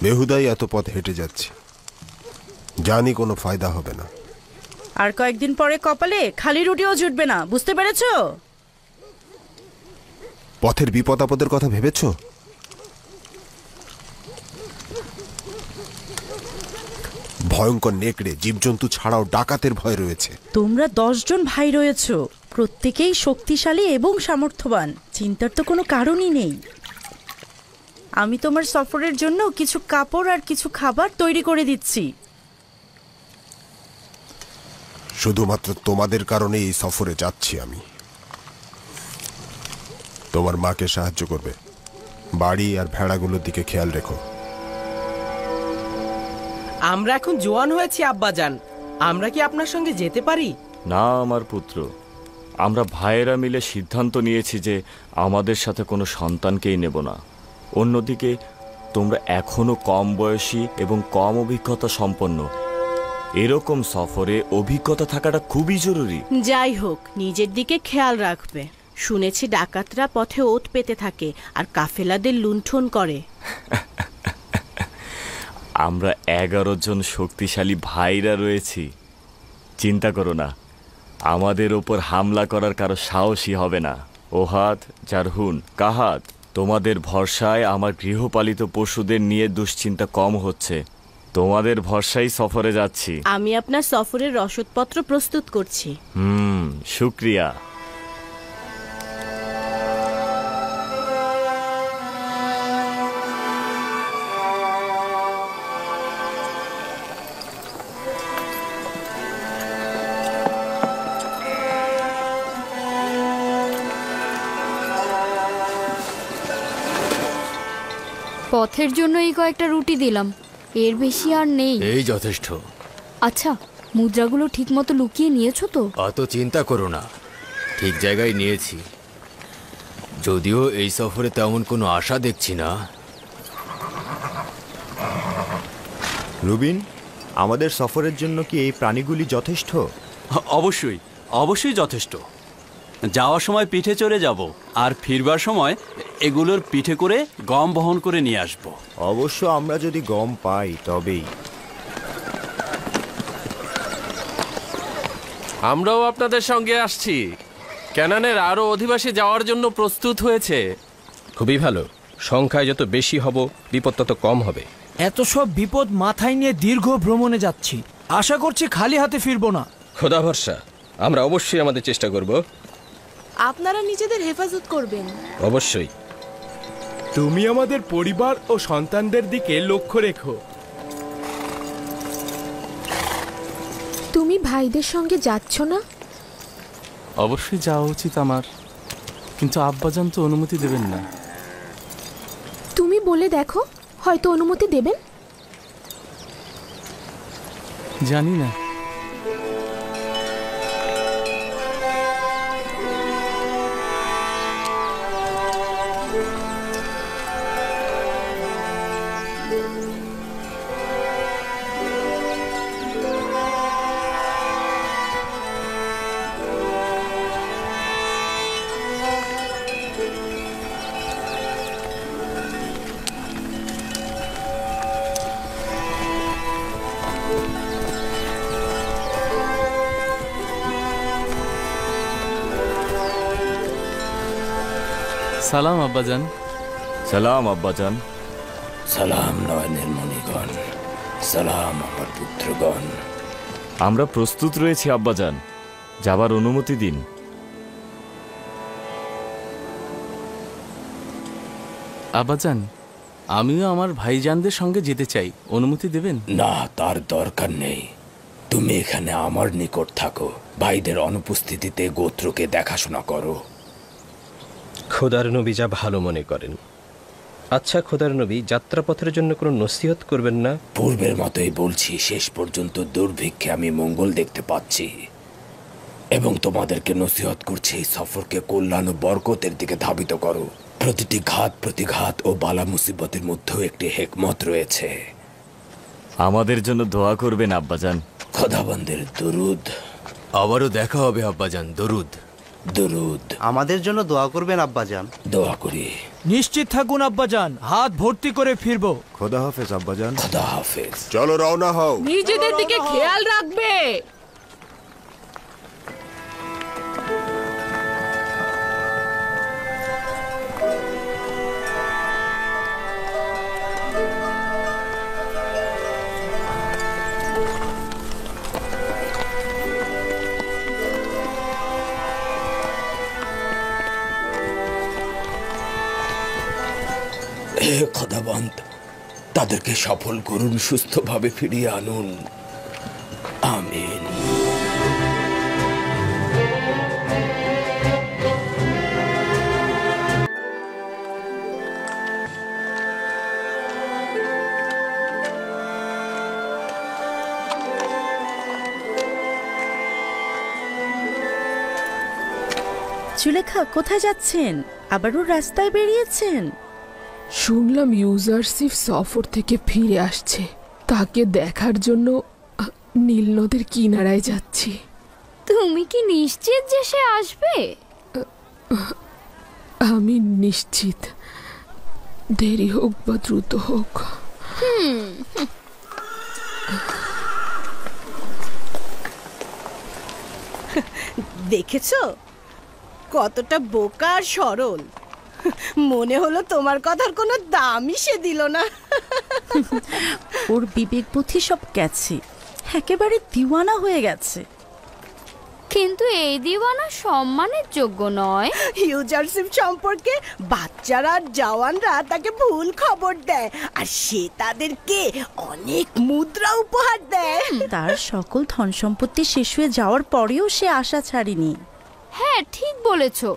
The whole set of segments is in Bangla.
বেহুদাই এত পথ হেঁটে যাচ্ছি, জানি কোনো ফায়দা হবে না। আর কয়েকদিন পরে কপালে খালি রুটিও জুটবে না, বুঝতে পেরেছো? পথের বিপদ আপদের কথা ভেবেছো? ভয়ঙ্কর নেকড়ে, জীবজন্তু ছাড়াও ডাকাতের ভয় রয়েছে। তোমরা 10 জন ভাই রয়েছো, প্রত্যেকেই শক্তিশালী এবং সামর্থ্যবান। চিন্তার তো কোনো কারণই নেই। আমি তোমার সফরের জন্য কিছু কাপড় আর কিছু খাবার তৈরি করে দিচ্ছি। শুধুমাত্র তোমাদের কারণে এই সফরে যাচ্ছি আমি। তোমার মাকে সাহায্য করবে, বাড়ি আর ভেড়াগুলোর দিকে খেয়াল রেখো। আমরা এখন জোয়ান হয়েছি আব্বাজান, আমরা কি আপনার সঙ্গে যেতে পারি? না আমার পুত্র, আমরা ভাইয়েরা মিলে সিদ্ধান্ত নিয়েছি যে আমাদের সাথে কোনো সন্তানকেই নেব না। অন্যদিকে তোমরা এখনো কম বয়সী এবং কম অভিজ্ঞতা সম্পন্ন। এরকম সফরে অভিজ্ঞতা থাকাটা খুবই জরুরি। যাই হোক, নিজের দিকে খেয়াল রাখবে। শুনেছি ডাকাতরা পথে ওট পেতে থাকে আর কাফেলাদের লুণ্ঠন করে। আমরা 11 জন শক্তিশালী ভাইরা রয়েছি, চিন্তা করো না, আমাদের ওপর হামলা করার কারো সাহসী হবে না। ওহাদ, জারহুন, কাহাত, তোমাদের ভরসায় আমার গৃহপালিত পশুদের নিয়ে দুশ্চিন্তা কম হচ্ছে। তোমাদের ভরসায় সফরে যাচ্ছি। আমি আপনার সফরের রসদপত্র প্রস্তুত করছি। শুক্রিয়া। পথের জন্য এই কয়েকটা রুটি দিলাম, এর বেশি আর নেই। এই যথেষ্ট। আচ্ছা, মুদ্রাগুলো ঠিকমতো লুকিয়ে নিয়েছো তো? অত চিন্তা করো না, ঠিক জায়গায় নিয়েছি। যদিও এই সফরে তেমন কোনো আশা দেখছি না। রুবিন, আমাদের সফরের জন্য কি এই প্রাণীগুলি যথেষ্ট? অবশ্যই, অবশ্যই যথেষ্ট। যাওয়ার সময় পিঠে চড়ে যাব, আর ফিরবার সময় এগুলোর পিঠে করে গম বহন করে নিয়ে আসব। অবশ্য আমরা যদি গম পাই তবেই। আমরাও আপনাদের সঙ্গে আসছি। ক্যানানের আরো অধিবাসী যাওয়ার জন্য প্রস্তুত হয়েছে। খুবই ভালো, সংখ্যায় যত বেশি হব বিপদ তত কম হবে। এত সব বিপদ মাথায় নিয়ে দীর্ঘ ভ্রমণে যাচ্ছি, আশা করছি খালি হাতে ফিরবো না। খোদা ভরসা, আমরা অবশ্যই আমাদের চেষ্টা করব। আপনারা নিজেদের হেফাজত করবেন। অবশ্যই। তুমি আমাদের পরিবার ও সন্তানদের দিকে লক্ষ্য রেখো। তুমি ভাইদের সঙ্গে যাচ্ছ না? অবশ্যই যাওয়া উচিত আমার, কিন্তু আব্বাজান তো অনুমতি দেবেন না। তুমি বলে দেখো, হয়তো অনুমতি দেবেন। জানি না। সালাম আব্বাজান। সালাম আব্বাজান। সালাম নয়নের মণিগণ, সালাম আমার পুত্রগণ। আমরা প্রস্তুত রয়েছি আব্বাজান, যাবার অনুমতি দিন। আব্বাজান, আমিও আমার ভাইজানদের সঙ্গে যেতে চাই, অনুমতি দেবেন? না, তার দরকার নেই। তুমি এখানে আমার নিকট থাকো, ভাইদের অনুপস্থিতিতে গোত্রকে দেখাশোনা করো। খোদার নবী যা ভালো মনে করেন। আচ্ছা খোদার নবী, যাত্রাপথের জন্য কোনো নসিহত করবেন না? পূর্বের মতোই বলছি, শেষ পর্যন্ত দুর্ভিক্ষে আমি মঙ্গল দেখতে পাচ্ছি, এবং তোমাদেরকে নসিহত করছি এই সফরকে কল্যাণ ও বরকতের দিকে ধাবিত করো। প্রতিটি ঘাত প্রতিঘাত ও বালা মুসিবতের মধ্যেও একটি হেকমত রয়েছে। আমাদের জন্য দোয়া করবেন আব্বাজান। খোদাবন্দের দরুদ। আবারও দেখা হবে আব্বাজান, দরুদ। দরুদ। আমাদের জন্য দোয়া করবেন আব্বাজান। দোয়া করি। নিশ্চিত থাকুন আব্বাজান, হাত ভর্তি করে ফিরবো। খোদা হাফেজ আব্বাজান। খোদা হাফেজ। চলো রওনা হও। নিজেদের দিকে খেয়াল রাখবে। হে খোদাবন্ত, তাদেরকে সফল করুন, সুস্থভাবে ফিরিয়ে আনুন। আমিন। জুলেখা, কোথায় যাচ্ছেন? আবারও রাস্তায় বেরিয়েছেন? শুনলাম ইউজারসিফ সফর থেকে ফিরে আসছে, তাকে দেখার জন্য নীল নদের কিনারায় যাচ্ছি। তুমি কি নিশ্চিত যে সে আসবে? আমি নিশ্চিত, দেরি হোক বা দ্রুত হোক। দেখেছো কতটা বোকা আর সরল। মনে হলো তোমার কথার কোনো দামই সে দিল না। ওর বিবেক বুদ্ধি সব গেছে, একেবারে দিওয়ানা হয়ে গেছে। কিন্তু এই দিওয়ানা সম্মানের যোগ্য নয়। ইউজারশিপ সম্পর্কে বাচ্চারা আর জওয়ানরা তাকে ভুল খবর দেয়, আর সে তাদেরকে অনেক মুদ্রা উপহার দেয়। তার সকল ধন সম্পত্তি শেষ হয়ে যাওয়ার পরেও সে আশা ছাড়েনি। হ্যাঁ, ঠিক বলেছো।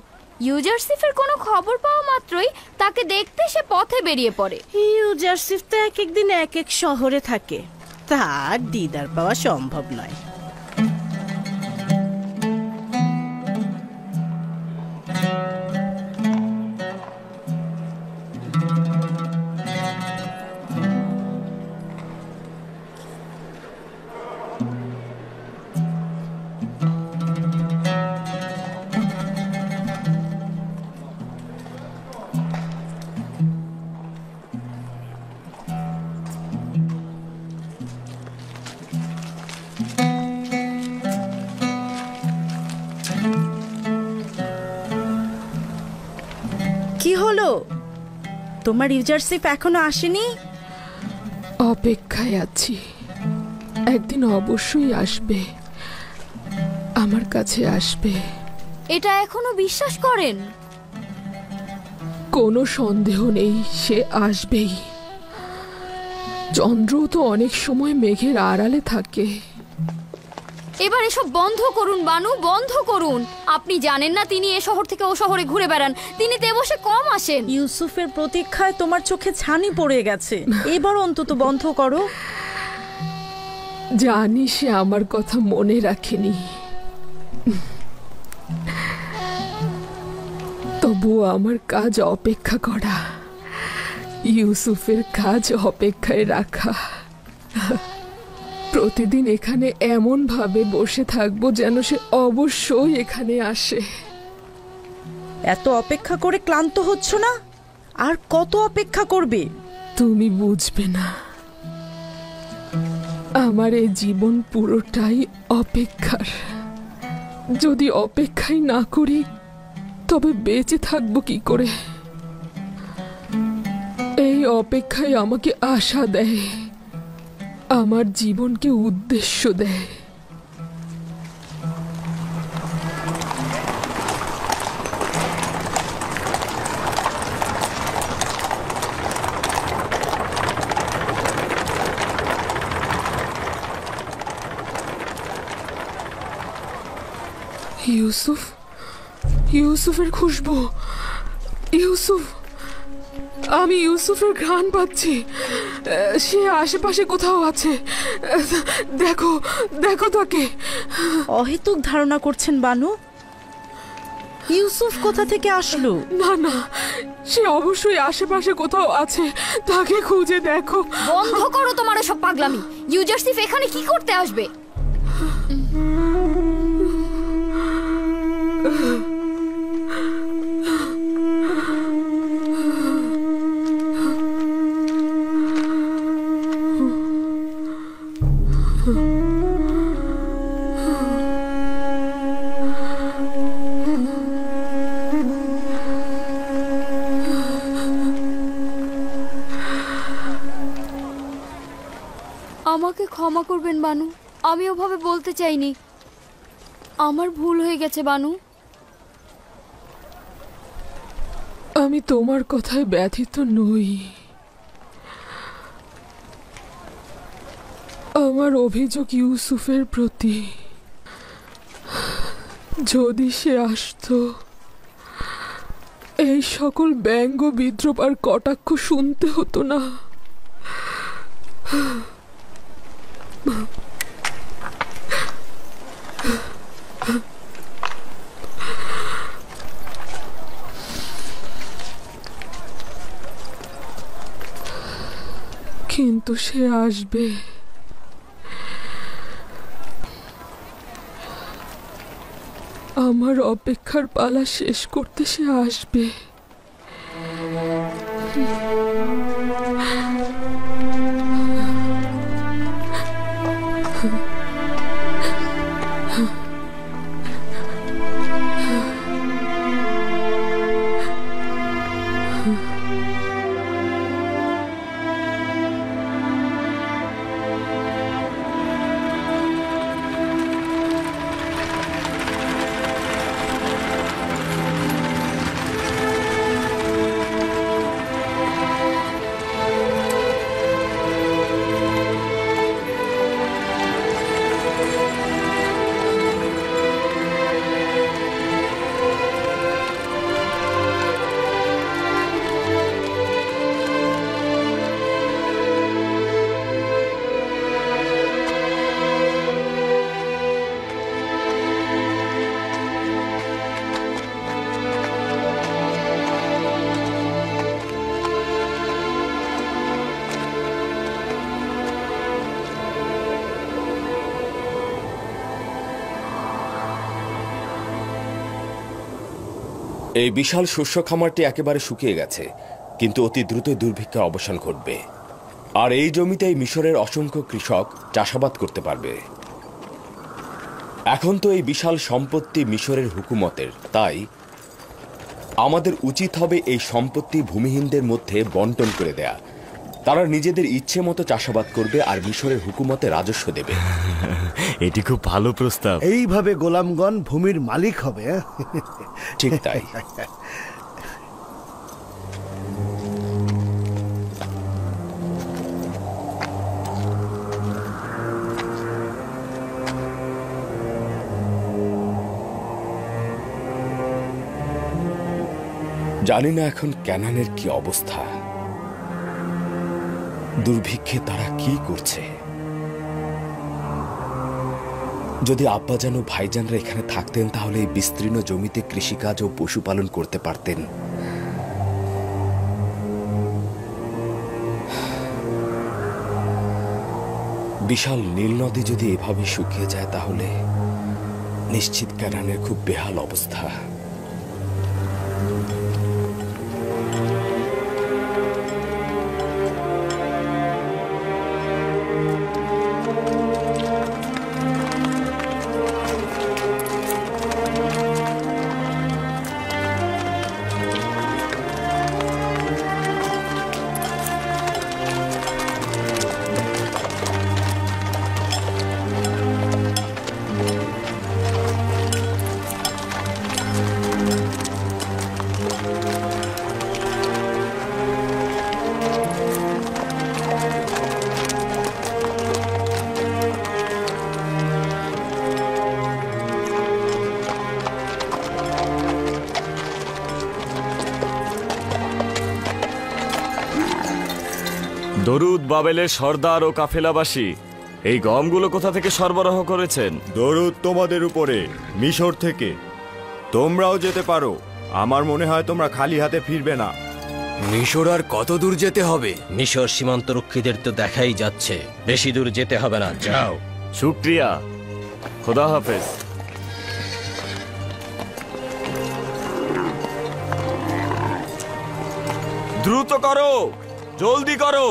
ইউজারসিফের কোনো খবর পাওয়া মাত্রই তাকে দেখতে সে পথে বেরিয়ে পড়ে। ইউজারশিপ তো এক একদিন এক এক শহরে থাকে, তার দিদার পাওয়া সম্ভব নয়। কি হলো? তোমার ইউজারশিপ এখনো আসেনি? অপেক্ষায় আছি, একদিন অবশ্যই আসবে, আমার কাছে আসবে। এটা এখনো বিশ্বাস করেন? কোনো সন্দেহ নেই, সে আসবেই। চন্দ্র তো অনেক সময় মেঘের আড়ালে থাকে। এবার এসব বন্ধ করুন বানু, বন্ধ করুন। আপনি জানেন না তিনি এ শহর থেকে ও শহরে ঘুরে বেড়ান, তিনি দেবসে কম আসেন। ইউসুফের প্রতীক্ষায় তোমার চোখে ছানি পড়ে গেছে, এবার অন্তত বন্ধ করো। জানি সে আমার কথা মনে রাখেনি, তবুও আমার কাজ অপেক্ষা করা, ইউসুফের কাজ অপেক্ষায় রাখা। প্রতিদিন এখানে এমন ভাবে বসে থাকবো যেন সে অবশ্যই এখানে আসে। এত অপেক্ষা করে ক্লান্ত হচ্ছ না? আর কত অপেক্ষা করবে? তুমি বুঝবে না, আমার এই জীবন পুরোটাই অপেক্ষার। যদি অপেক্ষাই না করি তবে বেঁচে থাকবো কি করে? এই অপেক্ষাই আমাকে আশা দেয়, আমার জীবনকে উদ্দেশ্য দেয়। ইউসুফ, ইউসুফের খুশবু। ইউসুফ, আমি ইউসুফের ঘ্রাণ পাচ্ছি। সে আশেপাশে কোথাও আছে। দেখো, দেখো তাকে। অহেতুক ধারণা করছেন বানু। ইউসুফ কোথা থেকে আসলো? না না, সে অবশ্যই আশেপাশে কোথাও আছে, তাকে খুঁজে দেখো। বন্ধ করো তোমার সব পাগলামি। ইউজারসিফ এখানে কি করতে আসবে? করবেন বানু, আমি ওভাবে বলতে চাইনি। আমার ভুল হয়ে গেছে বানু। আমি তোমার কথায় ব্যথিত নই। আমার অভিযোগ ইউসুফের প্রতি। যদি সে আসতো, এই সকল ব্যঙ্গ বিদ্রুপ আর কটাক্ষ শুনতে হতো না। কিন্তু সে আসবে। আমার অপেক্ষার পালা শেষ করতে সে আসবে। এই বিশাল শস্য খামারটি একেবারে শুকিয়ে গেছে, কিন্তু অতি দ্রুত দুর্ভিক্ষের অবসান ঘটবে। আর এই জমিতেই মিশরের অসংখ্য কৃষক চাষাবাদ করতে পারবে। এখন তো এই বিশাল সম্পত্তি মিশরের হুকুমতের, তাই আমাদের উচিত হবে এই সম্পত্তি ভূমিহীনদের মধ্যে বন্টন করে দেয়া। তারা নিজেদের ইচ্ছে মতো চাষাবাদ করবে আর মিশরের হুকুমতে রাজস্ব দেবে। এটি খুব ভালো প্রস্তাব। এইভাবে গোলামগণ ভূমির মালিক হবে। ঠিক তাই। জানি না এখন ক্যানানের কি অবস্থা, দুর্ভিক্ষে তারা কি করছে। যদি আব্বাজান ও ভাইজানরা এখানে থাকতেন তাহলে এই বিস্তীর্ণ জমিতে কৃষিকাজ ও পশুপালন করতে পারতেন। বিশাল নীল নদী যদি এভাবে শুকিয়ে যায় তাহলে নিশ্চিত ক্যানানের খুব বেহাল অবস্থা। দরুদ বাবেলের সর্দার ও কাফেলাবাসী, এই গমগুলো কোথা থেকে সরবরাহ করেছেন? দরুদ তোমাদের উপরে, মিশর থেকে। তোমরাও যেতে পারো। আমার মনে হয় তোমরা খালি হাতে ফিরবে না। মিশর আর কত দূর যেতে হবে? মিশর সীমান্তরক্ষীদের তো দেখাই যাচ্ছে, বেশি দূর যেতে হবে না, যাও। শুক্রিয়া, খোদা হাফেজ। দ্রুত করো, জলদি করো।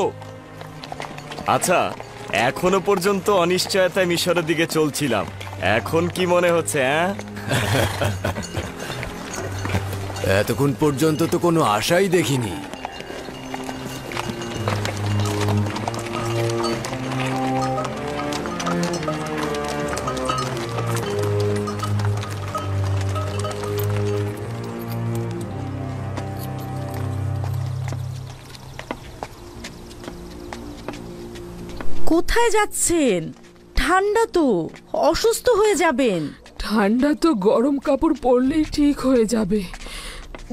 আচ্ছা, এখনো পর্যন্ত অনিশ্চয়তায় মিশরের দিকে চলছিলাম, এখন কি মনে হচ্ছে? এতক্ষণ পর্যন্ত তো কোনো আশাই দেখিনি। কোথায় যাচ্ছেন? ঠান্ডা তো, অসুস্থ হয়ে যাবেন। ঠান্ডা তো গরম কাপড় পরলেই ঠিক হয়ে যাবে।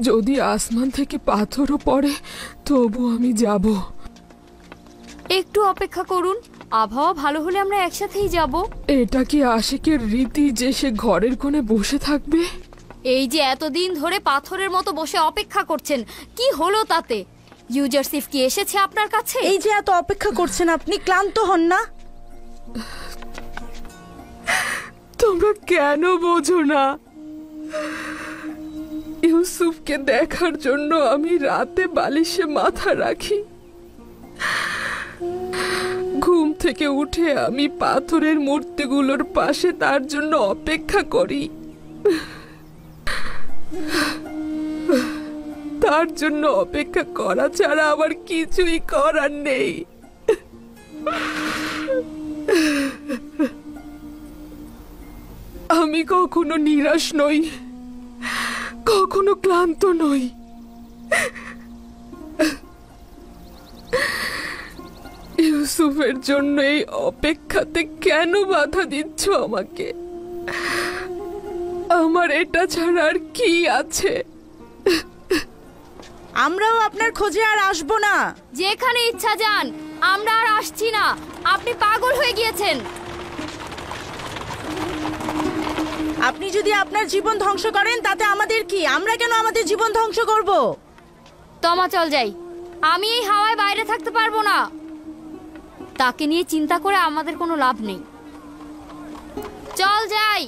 যদি আসমান থেকে পাথরও পড়ে তবু আমি যাব। একটু অপেক্ষা করুন, আবহাওয়া ভালো হলে আমরা একসাথেই যাব। এটা কি আশিকের রীতি যে সে ঘরের কোণে বসে থাকবে? এই যে এতদিন ধরে পাথরের মতো বসে অপেক্ষা করছেন, কি হলো তাতে? ইউজারসিফ কি এসেছে আপনার কাছে? এই যে এত অপেক্ষা করছেন, আপনি ক্লান্ত হন না? তোমরা কেন বোঝো না? ইউসুফকে দেখার জন্য আমি রাতে বালিশে মাথা রাখি। ঘুম থেকে উঠে আমি পাথরের মূর্তিগুলোর পাশে তার জন্য অপেক্ষা করি। তার জন্য অপেক্ষা করা ছাড়া আমার কিছুই করার নেই। আমি কখনো নিরাশ নই, কখনো ক্লান্ত নই। ইউসুফের জন্য এই অপেক্ষাতে কেন বাধা দিচ্ছ আমাকে? আমার এটা ছাড়া আর কি আছে? আমরাও আপনার খোঁজে আর আসবো না। যেখানে ইচ্ছা যান, আমরা আর আসছি না। আপনি পাগল হয়ে গিয়েছেন। আপনি যদি আপনার জীবন ধ্বংস করেন তাতে আমাদের কি? আমরা কেন আমাদের জীবন ধ্বংস করব? তমা চল যাই। আমি এই হাওয়ায় বাইরে থাকতে পারবো না। তাকে নিয়ে চিন্তা করে আমাদের কোনো লাভ নেই। চল যাই।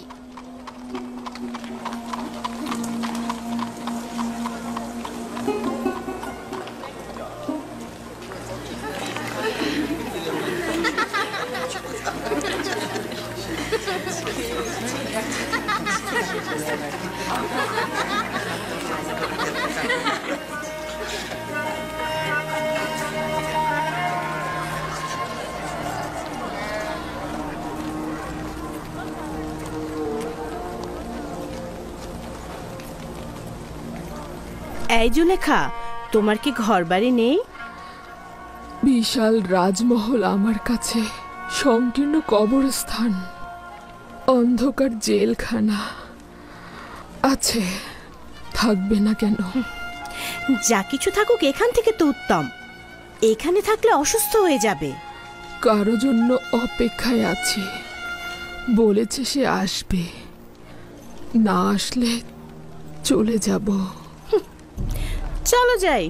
এই জুলেখা, তোমার কি ঘর বাড়ি নেই? বিশাল রাজমহল আমার কাছে সংকীর্ণ কবরস্থান, অন্ধকার জেলখানা আছে, থাকবে না কেন? যা কিছু থাকুক এখান থেকে তো উত্তম। এখানে থাকলে অসুস্থ হয়ে যাবে। কারো জন্য অপেক্ষায় আছি, বলেছে সে আসবে, না আসলে চলে যাব। চলো যাই।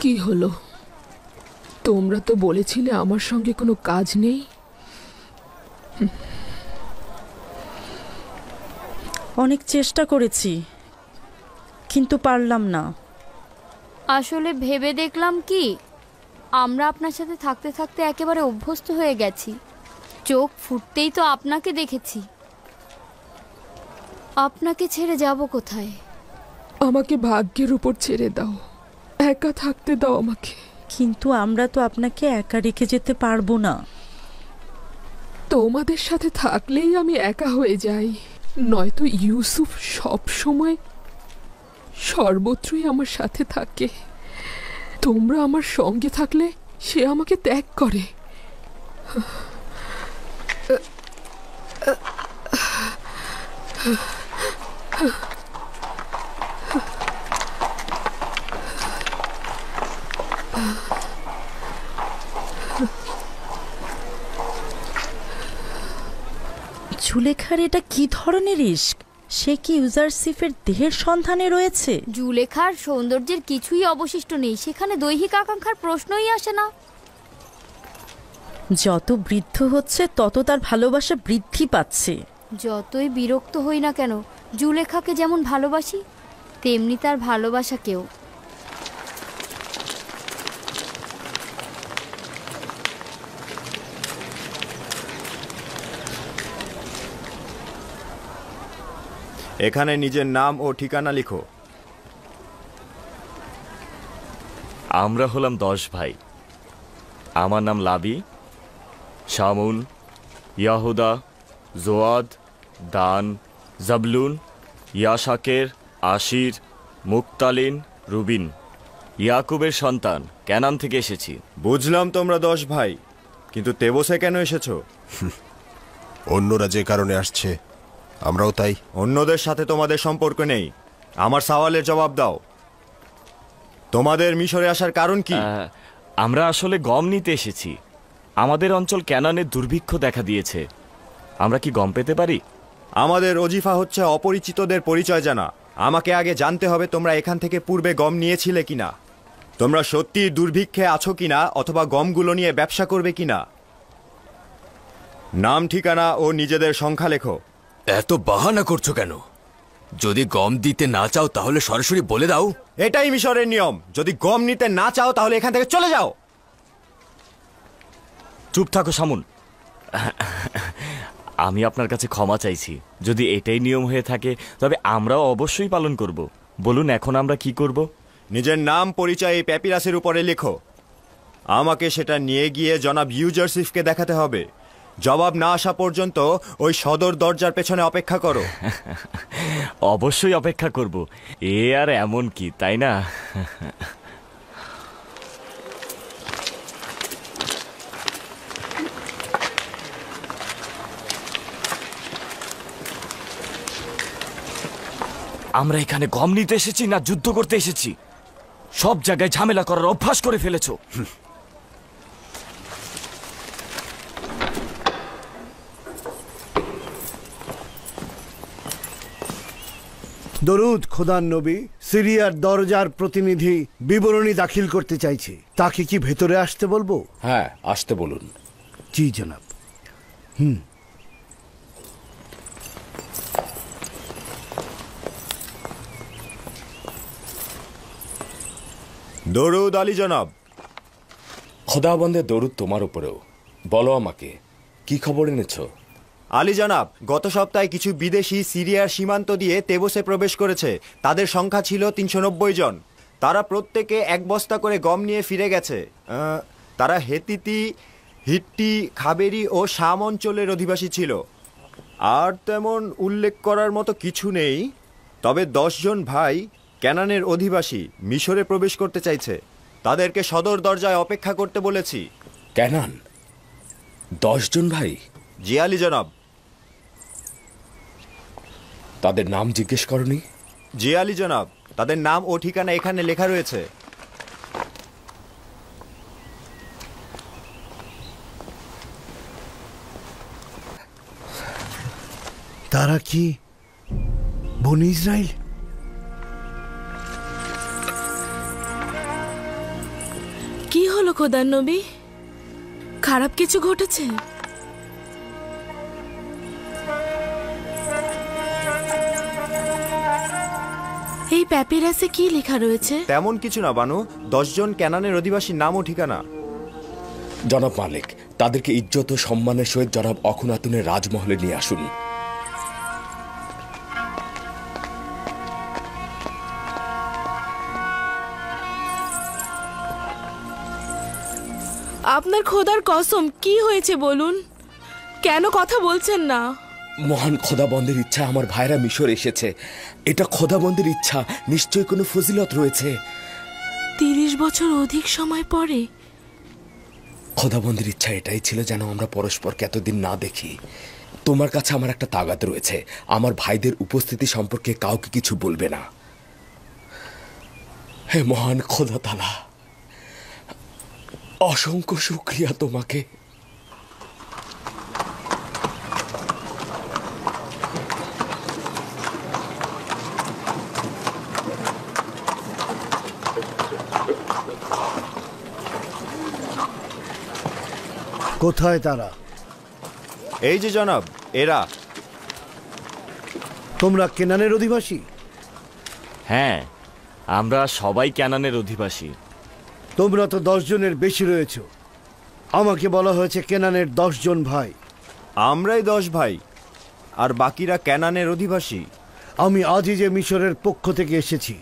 কি হলো? তোমরা তো বলেছিলে আমার সঙ্গে কোনো কাজ নেই। অনেক চেষ্টা করেছি কিন্তু পারলাম না। আসলে ভেবে দেখলাম কি, আমরা আপনার সাথে থাকতে থাকতে একেবারে অভ্যস্ত হয়ে গেছি। চোখ ফুটতেই তো আপনাকে দেখেছি। আপনাকে ছেড়ে যাব কোথায়? আমাকে ভাগ্যের উপর ছেড়ে দাও, একা থাকতে দাও আমাকে। কিন্তু আমরা তো আপনাকে একা রেখে যেতে পারবো না। তোমাদের সাথে থাকলেই আমি একা হয়ে যাই, নয়তো ইউসুফ সব সময় সর্বত্রই আমার সাথে থাকে। তোমরা আমার সঙ্গে থাকলে সে আমাকে ত্যাগ করে। জুলেখার এটা কি ধরনের ইশক? সে কি ইউজারসিফের দেহের সন্ধানে রয়েছে? জুলেখার সৌন্দর্যের কিছুই অবশিষ্ট নেই, সেখানে দৈহিক আকাঙ্ক্ষার প্রশ্নই আসে না। যত বৃদ্ধ হচ্ছে তত তার ভালোবাসা বৃদ্ধি পাচ্ছে। যতই বিরক্ত হই না কেন, জুলেখাকে যেমন ভালোবাসি তেমনি তার ভালোবাসাকেও। এখানে নিজের নাম ও ঠিকানা লিখো। আমরা হলাম 10 ভাই। আমার নাম লাবি, শামুন, ইয়াহুদা, জোয়াদ, দান, জাবলুন, ইয়াশাকের, আশির, মুক্তালিন, রুবিন। ইয়াকুবের সন্তান, ক্যানান থেকে এসেছি। বুঝলাম তোমরা 10 ভাই, কিন্তু তেবসে কেন এসেছো? অন্যরা যে কারণে আসছে আমরাও তাই। অন্যদের সাথে তোমাদের সম্পর্ক নেই। আমার সওয়ালের জবাব দাও। তোমাদের মিশরে আসার কারণ কি? আমরা আসলে গম নিতে এসেছি। আমাদের অঞ্চল ক্যানানের দুর্ভিক্ষ দেখা দিয়েছে। আমরা কি গম পেতে পারি? আমাদের ওজিফা হচ্ছে অপরিচিতদের পরিচয় জানা। আমাকে আগে জানতে হবে তোমরা এখান থেকে পূর্বে গম নিয়েছিলে কিনা, তোমরা সত্যি দুর্ভিক্ষে আছো কিনা, অথবা গমগুলো নিয়ে ব্যবসা করবে কিনা। নাম, ঠিকানা ও নিজেদের সংখ্যা লেখো। এত বাহানা করছো কেন? যদি গম দিতে না চাও তাহলে সরাসরি বলে দাও। এটাই মিশরের নিয়ম। যদি গম নিতে না চাও তাহলে এখান থেকে চলে যাও। চুপ থাকো শামুন। আমি আপনার কাছে ক্ষমা চাইছি। যদি এটাই নিয়ম হয়ে থাকে তবে আমরাও অবশ্যই পালন করব। বলুন এখন আমরা কি করব? নিজের নাম, পরিচয় এই প্যাপিরাসের উপরে লেখো। আমাকে সেটা নিয়ে গিয়ে জনাব ইউজারসিফকে দেখাতে হবে। জবাব না আসা পর্যন্ত ওই সদর দরজার পেছনে অপেক্ষা করো। অবশ্যই অপেক্ষা করব। এ আর এমন কি, তাই না? আমরা এখানে গম নিতে এসেছি না যুদ্ধ করতে এসেছি? সব জায়গায় ঝামেলা করার অভ্যাস করে ফেলেছো। দরুদ খোদার নবী। সিরিয়ার দরজার প্রতিনিধি বিবরণী দাখিল করতে চাইছে। তাকে কি ভেতরে আসতে বলবো? হ্যাঁ, আসতে বলুন। জি জনাব। দরুদ আলী জনাব। খোদাবন্দের দরুদ তোমার উপরেও। বলো আমাকে, কি খবর এনেছো? আলী জনাব, গত সপ্তাহে কিছু বিদেশি সিরিয়ার সীমান্ত দিয়ে তেবসে প্রবেশ করেছে। তাদের সংখ্যা ছিল 390 জন। তারা প্রত্যেকে 1 বস্তা করে গম নিয়ে ফিরে গেছে। তারা হেতিতি, হিট্টি, খাবেরি ও শাম অঞ্চলের অধিবাসী ছিল। আর তেমন উল্লেখ করার মতো কিছু নেই। তবে 10 জন ভাই ক্যানানের অধিবাসী মিশরে প্রবেশ করতে চাইছে। তাদেরকে সদর দরজায় অপেক্ষা করতে বলেছি। ক্যানান? 10 জন ভাই? জি আলী জনাব। তাদের নাম জিজ্ঞেস করনি? জি আলী জনাব, তাদের নাম ও ঠিকানা এখানে লেখা রয়েছে। তারা কি বনি ইসরাইল? কি হলো খোদার নবী? খারাপ কিছু ঘটেছে? এই প্যাপিরাসে কি লেখা রয়েছে? তেমন কিছু না বানু। 10 জন ক্যানানের অধিবাসীর নাম ও ঠিকানা। জনাব মালিক, তাদেরকে ইজ্জত ও সম্মানের সহিত জনাব অখুনাতুনের রাজমহলে নিয়ে আসুন। আপনার খোদার কসম, কি হয়েছে বলুন? কেন কথা বলছেন না? মহান খোদাবন্দের ইচ্ছা আমার ভাইরা মিশর এসেছে। এটা খোদাবন্দের ইচ্ছা, নিশ্চয়ই কোনো ফজিলত রয়েছে। 30 বছর অধিক সময় পরে খোদাবন্দের ইচ্ছা এটাই ছিল যেন আমরা পরস্পরকে এতদিন না দেখি। তোমার কাছে আমার একটা তাগাদ রয়েছে, আমার ভাইদের উপস্থিতি সম্পর্কে কাউকে কিছু বলবে না। হে মহান খোদা তাআলা, অসংখ্য শুকরিয়া তোমাকে। কোথায় তারা? এই যে জনাব, এরা। তোমরা কেনানের অধিবাসী? হ্যাঁ, আমরা সবাই ক্যানানের অধিবাসী। তোমরা তো 10 জনের বেশি রয়েছ। আমাকে বলা হয়েছে কেনানের 10 জন ভাই। আমরাই 10 ভাই, আর বাকিরা ক্যানানের অধিবাসী। আমি আজই যে মিশরের পক্ষ থেকে এসেছি।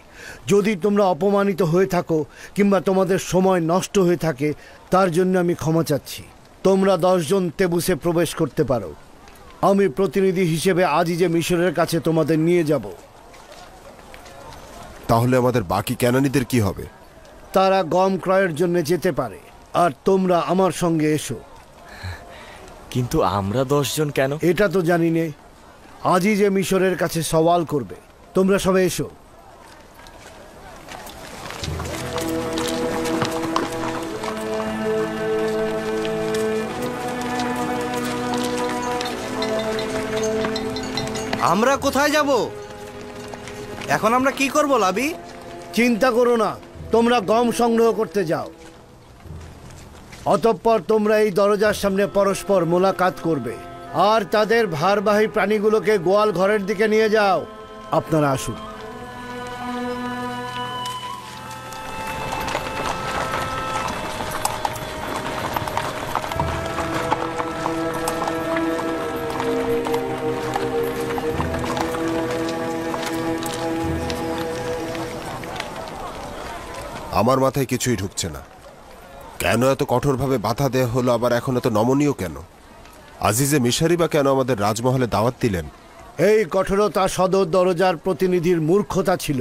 যদি তোমরা অপমানিত হয়ে থাকো কিংবা তোমাদের সময় নষ্ট হয়ে থাকে, তার জন্য আমি ক্ষমা চাচ্ছি। তোমরা 10 জন তেবুসে প্রবেশ করতে পারো। আমি প্রতিনিধি হিসেবে আজই যে মিশরের কাছে তোমাদের নিয়ে যাব। তাহলে আমাদের বাকি কেনানীদের কি হবে? তারা গম ক্রয়ের জন্য যেতে পারে, আর তোমরা আমার সঙ্গে এসো। কিন্তু আমরা 10 জন কেন? এটা তো জানি নে। আজই যে মিশরের কাছে সওয়াল করবে। তোমরা সবাই এসো। আমরা কোথায় যাব? এখন আমরা কি করব লাবি? চিন্তা করো না, তোমরা গম সংগ্রহ করতে যাও। অতঃপর তোমরা এই দরজার সামনে পরস্পর মোলাকাত করবে, আর তাদের ভারবাহী প্রাণীগুলোকে গোয়াল ঘরের দিকে নিয়ে যাও। আপনারা আসুন। আমার মাথায় কিছুই ঢুকছে না। কেন এত কঠোরভাবে বাধা দেয়া হলো, আবার এখন এত নমনীয় কেন? আজিজে মিশরি বা কেন আমাদের রাজমহলে দাওয়াত দিলেন? এই কঠোরতা সদর দরজার প্রতিনিধির মূর্খতা ছিল।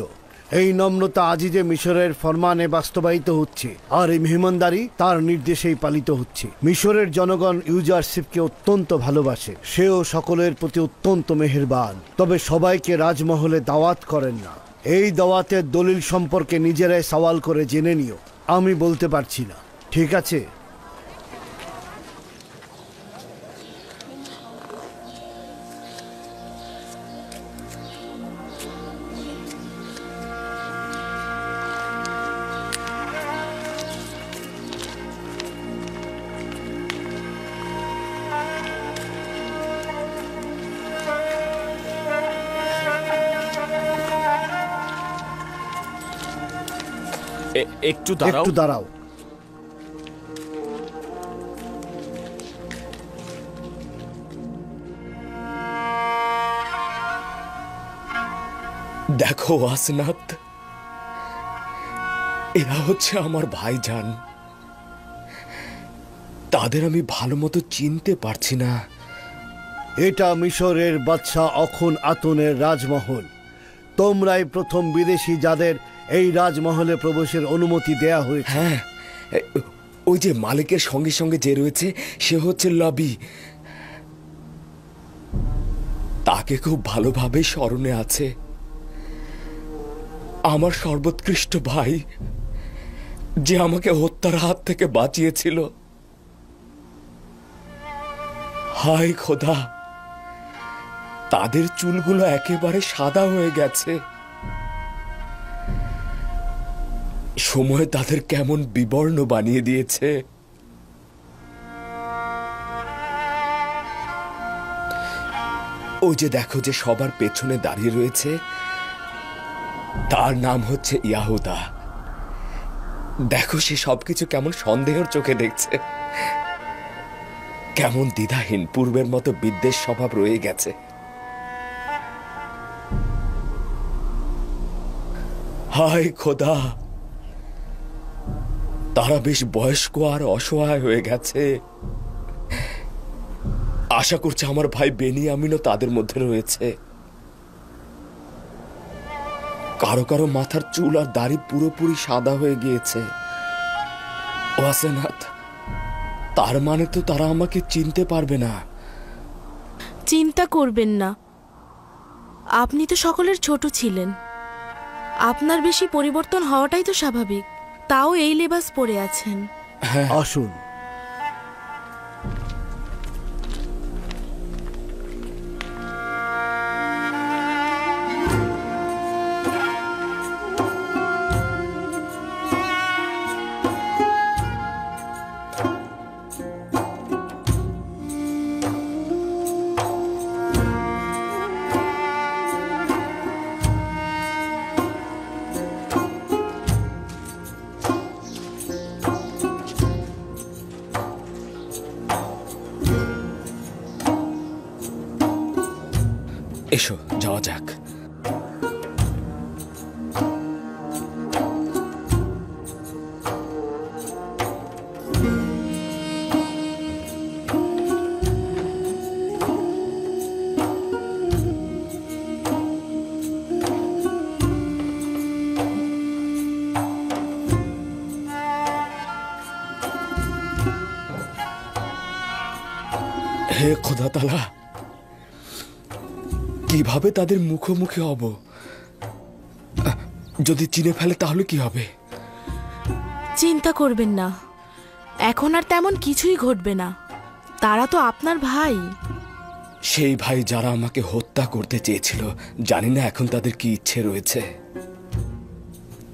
এই নম্রতা আজিজে মিশরের ফরমানে বাস্তবায়িত হচ্ছে, আর এই মেহমানদারি তার নির্দেশেই পালিত হচ্ছে। মিশরের জনগণ ইউজারশিপকে অত্যন্ত ভালোবাসে। সেও সকলের প্রতি অত্যন্ত মেহেরবান। তবে সবাইকে রাজমহলে দাওয়াত করেন না। এই দাওয়াতের দলিল সম্পর্কে নিজেরাই সওয়াল করে জেনে নিও। আমি বলতে পারছি না, ঠিক আছে? একটু দাঁড়াও। একটু দাঁড়াও। দেখো আসনাত, এরা হচ্ছে আমার ভাইজান। তাদের আমি ভালো মতো চিনতে পারছি না। এটা মিশরের বাদশাহ অখন আতনের রাজমহল। তোমরাই প্রথম বিদেশি যাদের এই রাজমহলে প্রবেশের অনুমতি দেয়া হয়েছে। হ্যাঁ, ওই যে মালিকের সঙ্গে সঙ্গে যে রয়েছে সে হচ্ছে লবি। তাকে খুব ভালোভাবে স্মরণে আছে। আমার সর্বোৎকৃষ্ট ভাই, যে আমাকে হত্যার হাত থেকে বাঁচিয়েছিল। হায় খোদা, তাদের চুলগুলো একেবারে সাদা হয়ে গেছে। সময় তাদের কেমন বিবর্ণ বানিয়ে দিয়েছে। ওই যে দেখো, যে সবার পেছনে দাঁড়িয়ে রয়েছে, তার নাম হচ্ছে ইয়াহুদা। দেখো, সে সবকিছু কেমন সন্দেহের চোখে দেখছে, কেমন দ্বিধাহীন, পূর্বের মতো বিদ্বেষ স্বভাব রয়ে গেছে। হায় খোদা, তারা বেশ বয়স্ক আর অসহায় হয়ে গেছে। আশা করছে আমার ভাই বেনিয়ামিনও তাদের মধ্যে রয়েছে। কারো কারো মাথার চুল আর দাড়ি পুরোপুরি সাদা হয়ে গিয়েছে। ওয়াসেনাথ, তার মানে তো তারা আমাকে চিনতে পারবে না। চিন্তা করবেন না, আপনি তো সকলের ছোট ছিলেন। আপনার বেশি পরিবর্তন হওয়াটাই তো স্বাভাবিক। তাও এই লেবাস পরে আছেন। আসুন। এসো, যাওয়া যাক। হে খোদা তাআলা, কিভাবে তাদের মুখোমুখি হব? যদি চিনে ফেলে তাহলে কি হবে? চিন্তা করবেন না, এখন আর তেমন কিছুই ঘটবে না। তারা তো আপনার ভাই। সেই ভাই যারা আমাকে হত্যা করতে চেয়েছিল, জানি না এখন তাদের কি ইচ্ছে রয়েছে।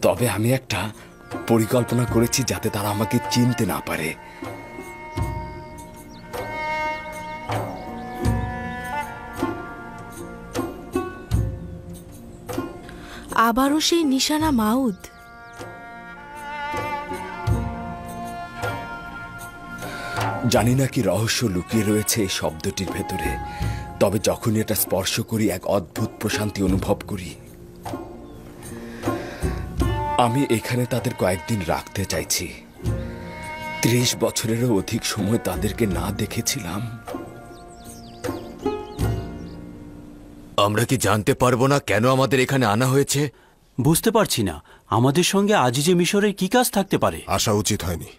তবে আমি একটা পরিকল্পনা করেছি যাতে তারা আমাকে চিনতে না পারে। আবারও সেই নিশানা মাউদ। জানি না কি রহস্য লুকিয়ে রয়েছে এই শব্দটির ভেতরে, তবে যখনই এটা স্পর্শ করি এক অদ্ভুত প্রশান্তি অনুভব করি। আমি এখানে তাদের কয়েকদিন রাখতে চাইছি। 30 বছরেরও অধিক সময় তাদেরকে না দেখেছিলাম। আমরা কি জানতে পারবো না কেন আমাদের এখানে আনা হয়েছে? বুঝতে পারছি না, আমাদের সঙ্গে আজিজে মিশরের কি কাজ থাকতে পারে? আসা উচিত হয়নি।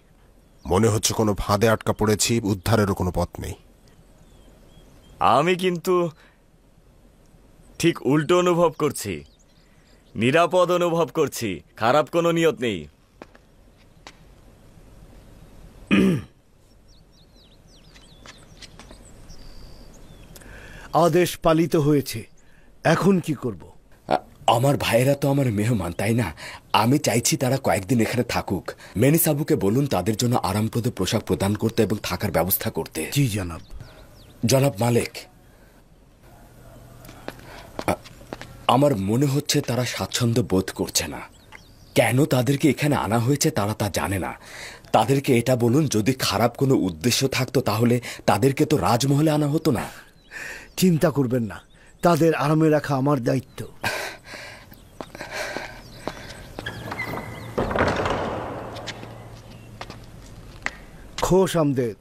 মনে হচ্ছে কোনো ফাঁদে আটকা পড়েছি, উদ্ধারেরও কোনো পথ নেই। আমি কিন্তু ঠিক উল্টো অনুভব করছি, নিরাপদ অনুভব করছি, খারাপ কোনো নিয়ত নেই। আদেশ পালিত হয়েছে, এখন কি করব? আমার ভাইয়েরা তো আমার মেহমান, তাই না? আমি চাইছি তারা কয়েকদিন এখানে থাকুক। মেনিসাবুকে বলুন তাদের জন্য আরামপ্রদ পোশাক প্রদান করতে এবং থাকার ব্যবস্থা করতে। জি জনাব। জনাব মালিক, আমার মনে হচ্ছে তারা স্বাচ্ছন্দ্য বোধ করছে না। কেন তাদেরকে এখানে আনা হয়েছে তারা তা জানে না। তাদেরকে এটা বলুন, যদি খারাপ কোনো উদ্দেশ্য থাকতো তাহলে তাদেরকে তো রাজমহলে আনা হতো না। চিন্তা করবেন না, তাদের আরামে রাখা আমার দায়িত্ব। খোশ আমদেদ।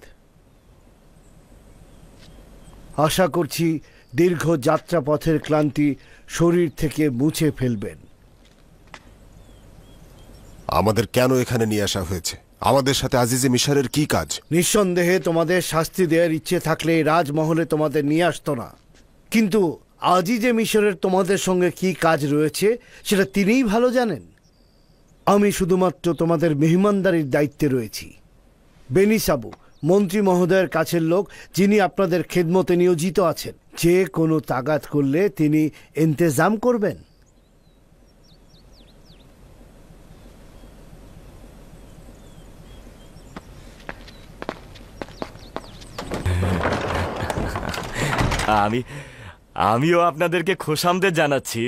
আশা করছি দীর্ঘ যাত্রাপথের ক্লান্তি শরীর থেকে মুছে ফেলবেন। আমাদের কেন এখানে নিয়ে আসা হয়েছে? আমাদের সাথে আজিজে মিশরের কি কাজ? নিঃসন্দেহে তোমাদের শাস্তি দেওয়ার ইচ্ছে থাকলে রাজমহলে তোমাদের নিয়ে আসতো না, কিন্তু আজিজে মিশরের তোমাদের সঙ্গে কি কাজ রয়েছে সেটা তিনিই ভালো জানেন। আমি শুধুমাত্র তোমাদের মেহমানদারির দায়িত্বে রয়েছি। বেনিসাবু মন্ত্রী মহোদয়ের কাছের লোক, যিনি আপনাদের খেদমতে নিয়োজিত আছেন। যে কোনো তাগাদ করলে তিনি ইন্তেজাম করবেন। আমিও আপনাদেরকে খোশামদেদ জানাচ্ছি।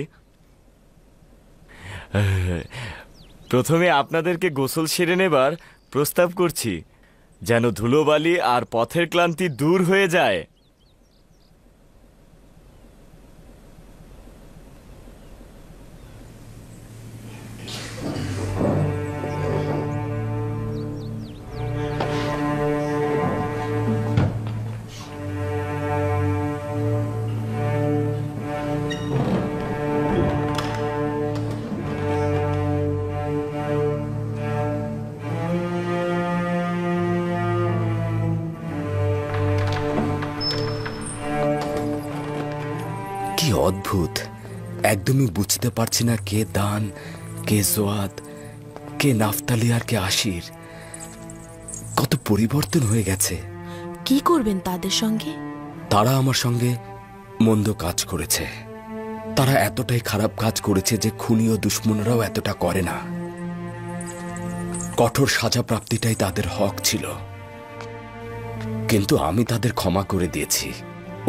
প্রথমে আপনাদেরকে গোসল সেরে নেবার প্রস্তাব করছি, যেন ধুলোবালি আর পথের ক্লান্তি দূর হয়ে যায়। কি অদ্ভুত! একদমই বুঝতে পারছি না কে দান, কে জোয়াদ, কে নাফতালি আর কে আশির। কত পরিবর্তন হয়ে গেছে। কি করবেন তাদের সঙ্গে? তারা আমার সঙ্গে মন্দ কাজ করেছে। তারা এতটাই খারাপ কাজ করেছে যে খুনি ও দুশ্মনরাও এতটা করে না। কঠোর সাজা প্রাপ্তিটাই তাদের হক ছিল, কিন্তু আমি তাদের ক্ষমা করে দিয়েছি।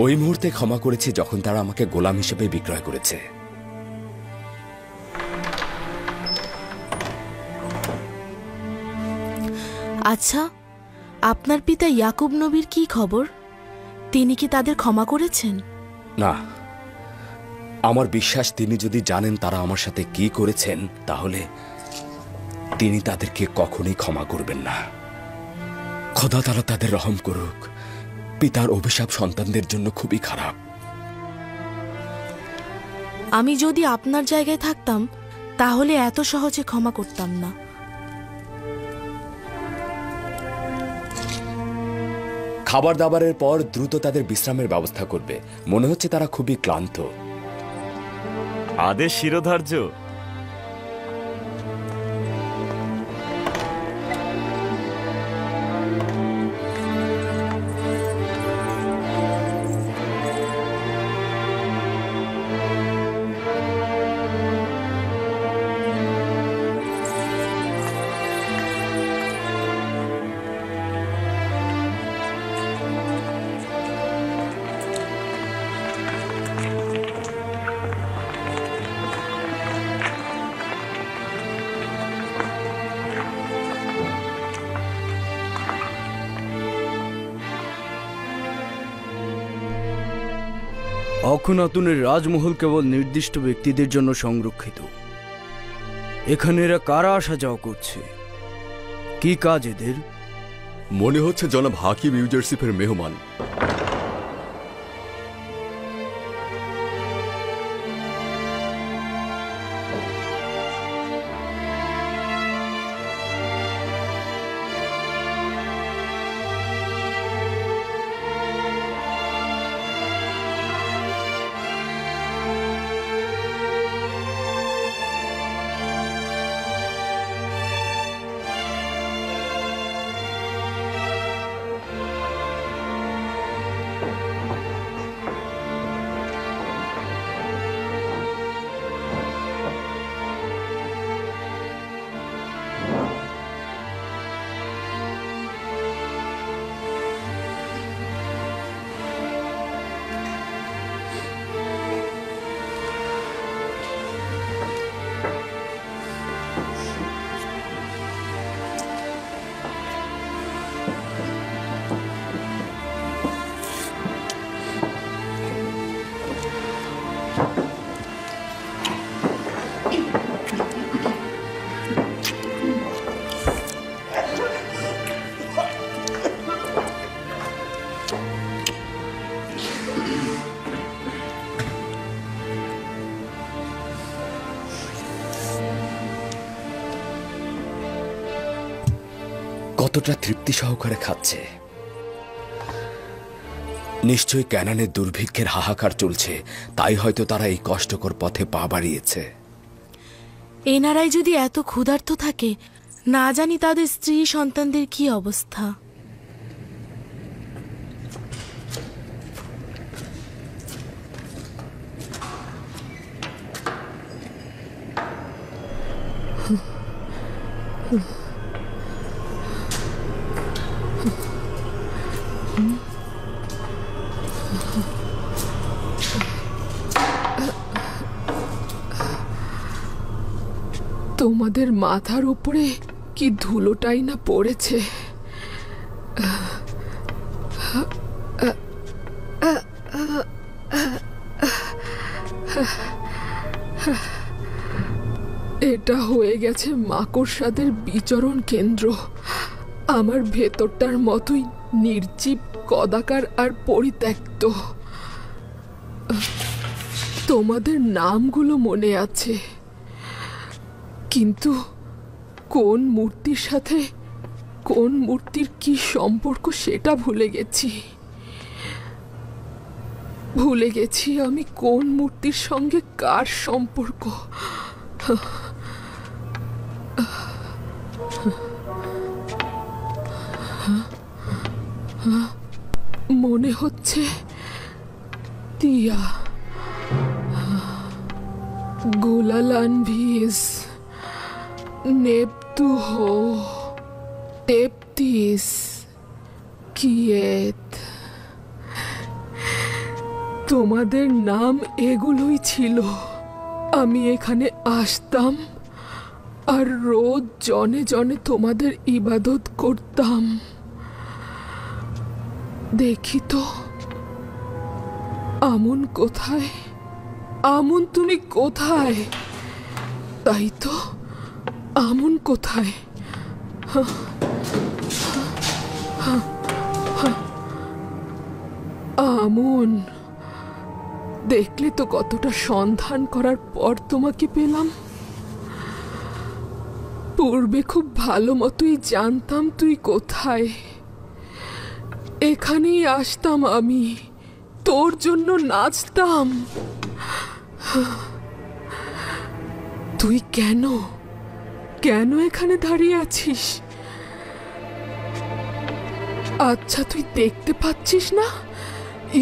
ওই মুহূর্তে ক্ষমা করেছি যখন তারা আমাকে গোলাম হিসেবে বিক্রয় করেছে। আচ্ছা, আপনার পিতা ইয়াকুব নবীর কি খবর? তিনি কি তাদের ক্ষমা করেছেন? না, আমার বিশ্বাস তিনি যদি জানেন তারা আমার সাথে কি করেছেন, তাহলে তিনি তাদেরকে কখনোই ক্ষমা করবেন না। খোদা তাআলা তাদের রহম করুক। পিতার অভিশাপ সন্তানদের জন্য খুবই খারাপ। আমি যদি আপনার জায়গায় থাকতাম তাহলে এত সহজে ক্ষমা করতাম না। খাবার দাবারের পর দ্রুত তাদের বিশ্রামের ব্যবস্থা করবে। মনে হচ্ছে তারা খুবই ক্লান্ত। আদেশ শিরোধার্য। অখনাতুনের রাজমহল কেবল নির্দিষ্ট ব্যক্তিদের জন্য সংরক্ষিত। এখানে এরা কারা আসা যাওয়া করছে? কি কাজ এদের? মনে হচ্ছে জনাব হাকিম ইউজারশিপের মেহমান। কতটা তৃপ্তি সহকারে খাচ্ছে। নিশ্চয়ই ক্যানানের দুর্ভিক্ষের হাহাকার চলছে, তাই হয়তো তারা এই কষ্টকর পথে পা বাড়িয়েছে। এনারাই যদি এত ক্ষুধার্ত থাকে, না জানি তাদের স্ত্রী সন্তানদের কি অবস্থা। তোমাদের মাথার উপরে কি ধুলোটাই না পড়েছে। এটা হয়ে গেছে মাকড়সাদের বিচরণ কেন্দ্র। আমার ভেতরটার মতোই নির্জীব, কদাকার আর পরিত্যক্ত। তোমাদের নামগুলো মনে আছে, কিন্তু কোন মূর্তির সাথে কোন মূর্তির কি সম্পর্ক সেটা ভুলে গেছি। ভুলে গেছি আমি কোন মূর্তির সঙ্গে কার সম্পর্ক। মনে হচ্ছে তিয়া, গোলালানভিস, নেপতুহো, টেপতিস, কিয়েত। তোমাদের নাম এগুলোই ছিল। আমি এখানে আসতাম আর রোজ জনে জনে তোমাদের ইবাদত করতাম। দেখি তো আমুন কোথায়? আমুন তুমি কোথায়? তাই তো, আমুন কোথায়? আমুন, দেখলে তো কতটা সন্ধান করার পর তোমাকে পেলাম। পূর্বে খুব ভালো মতোই জানতাম তুই কোথায়, এখানেই আসতাম, আমি তোর জন্য নাচতাম। তুই কেন কেন এখানে দাঁড়িয়ে আছিস? আচ্ছা, তুই দেখতে পাচ্ছিস না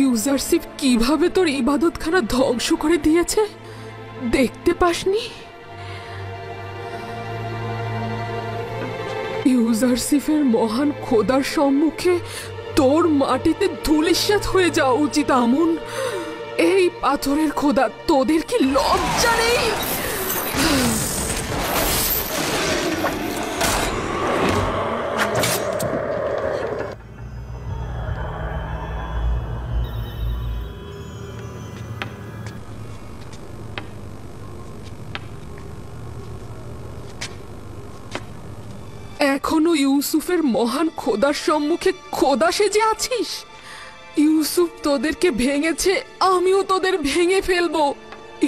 ইউজারশিপ কিভাবে তোর ইবাদতখানা ধ্বংস করে দিয়েছে? দেখতে পাসনি? ইউজারশিপের মহান খোদার সম্মুখে তোর মাটিতে ধূলিসাৎ হয়ে যাওয়া উচিত। আমুন, এই পাথরের খোদা, তোদের কি লজ্জা নেই? এখনো ইউসুফের মহান খোদার সম্মুখে খোদা সেজে আছিস? ইউসুফ তোদেরকে ভেঙেছে, আমিও তোদের ভেঙে ফেলবো।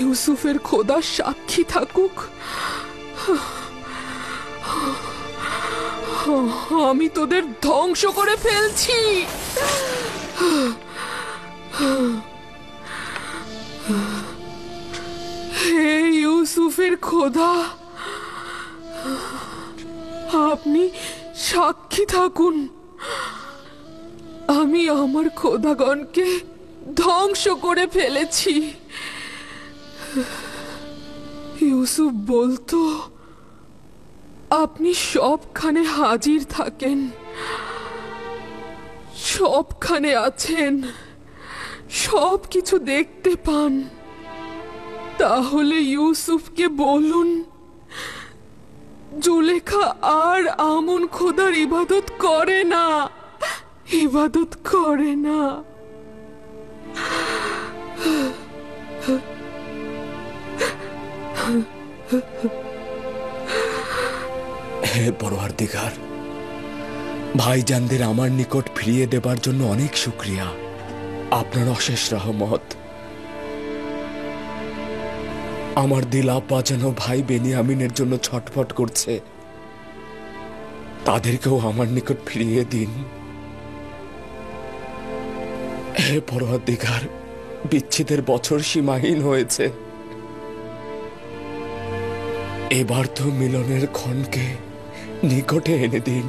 ইউসুফের খোদা সাক্ষী থাকুক, আমি তোদের ধ্বংস করে ফেলছি। হে ইউসুফের খোদা, আপনি সাক্ষী থাকুন, আমি আমার খোদাগণকে ধ্বংস করে ফেলেছি। ইউসুফ বলতো, আপনি সবখানে হাজির থাকেন, সবখানে আছেন, সব কিছু দেখতে পান। তাহলে ইউসুফকে বলুন, জুলেখা আর আমুন খোদার ইবাদত করে না, ইবাদত করে না। হে পরওয়ারদিগার, ভাইজানদের আমার নিকট ফিরিয়ে দেবার জন্য অনেক শুকরিয়া। আপনার অশেষ রহমত। আমার দিল আব্বা যেন ভাই বেনিয়ামিনের জন্য ছটফট করছে, তাদেরকেও আমার নিকট ফিরিয়ে দিন। হে পরওয়ারদিগার, বিচ্ছেদের বছর সীমাহীন হয়েছে, এবার তো মিলনের ক্ষণকে নিকটে এনে দিন।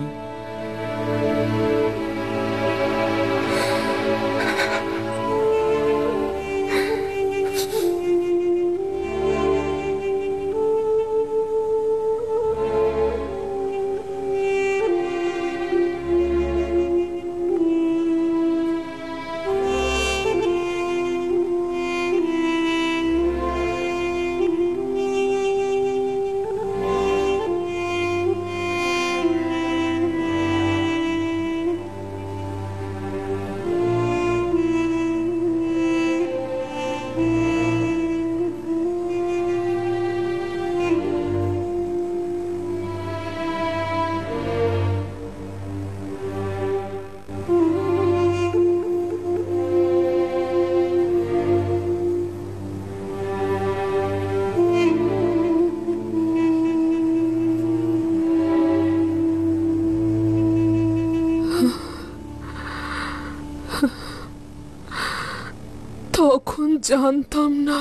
তখন জানতাম না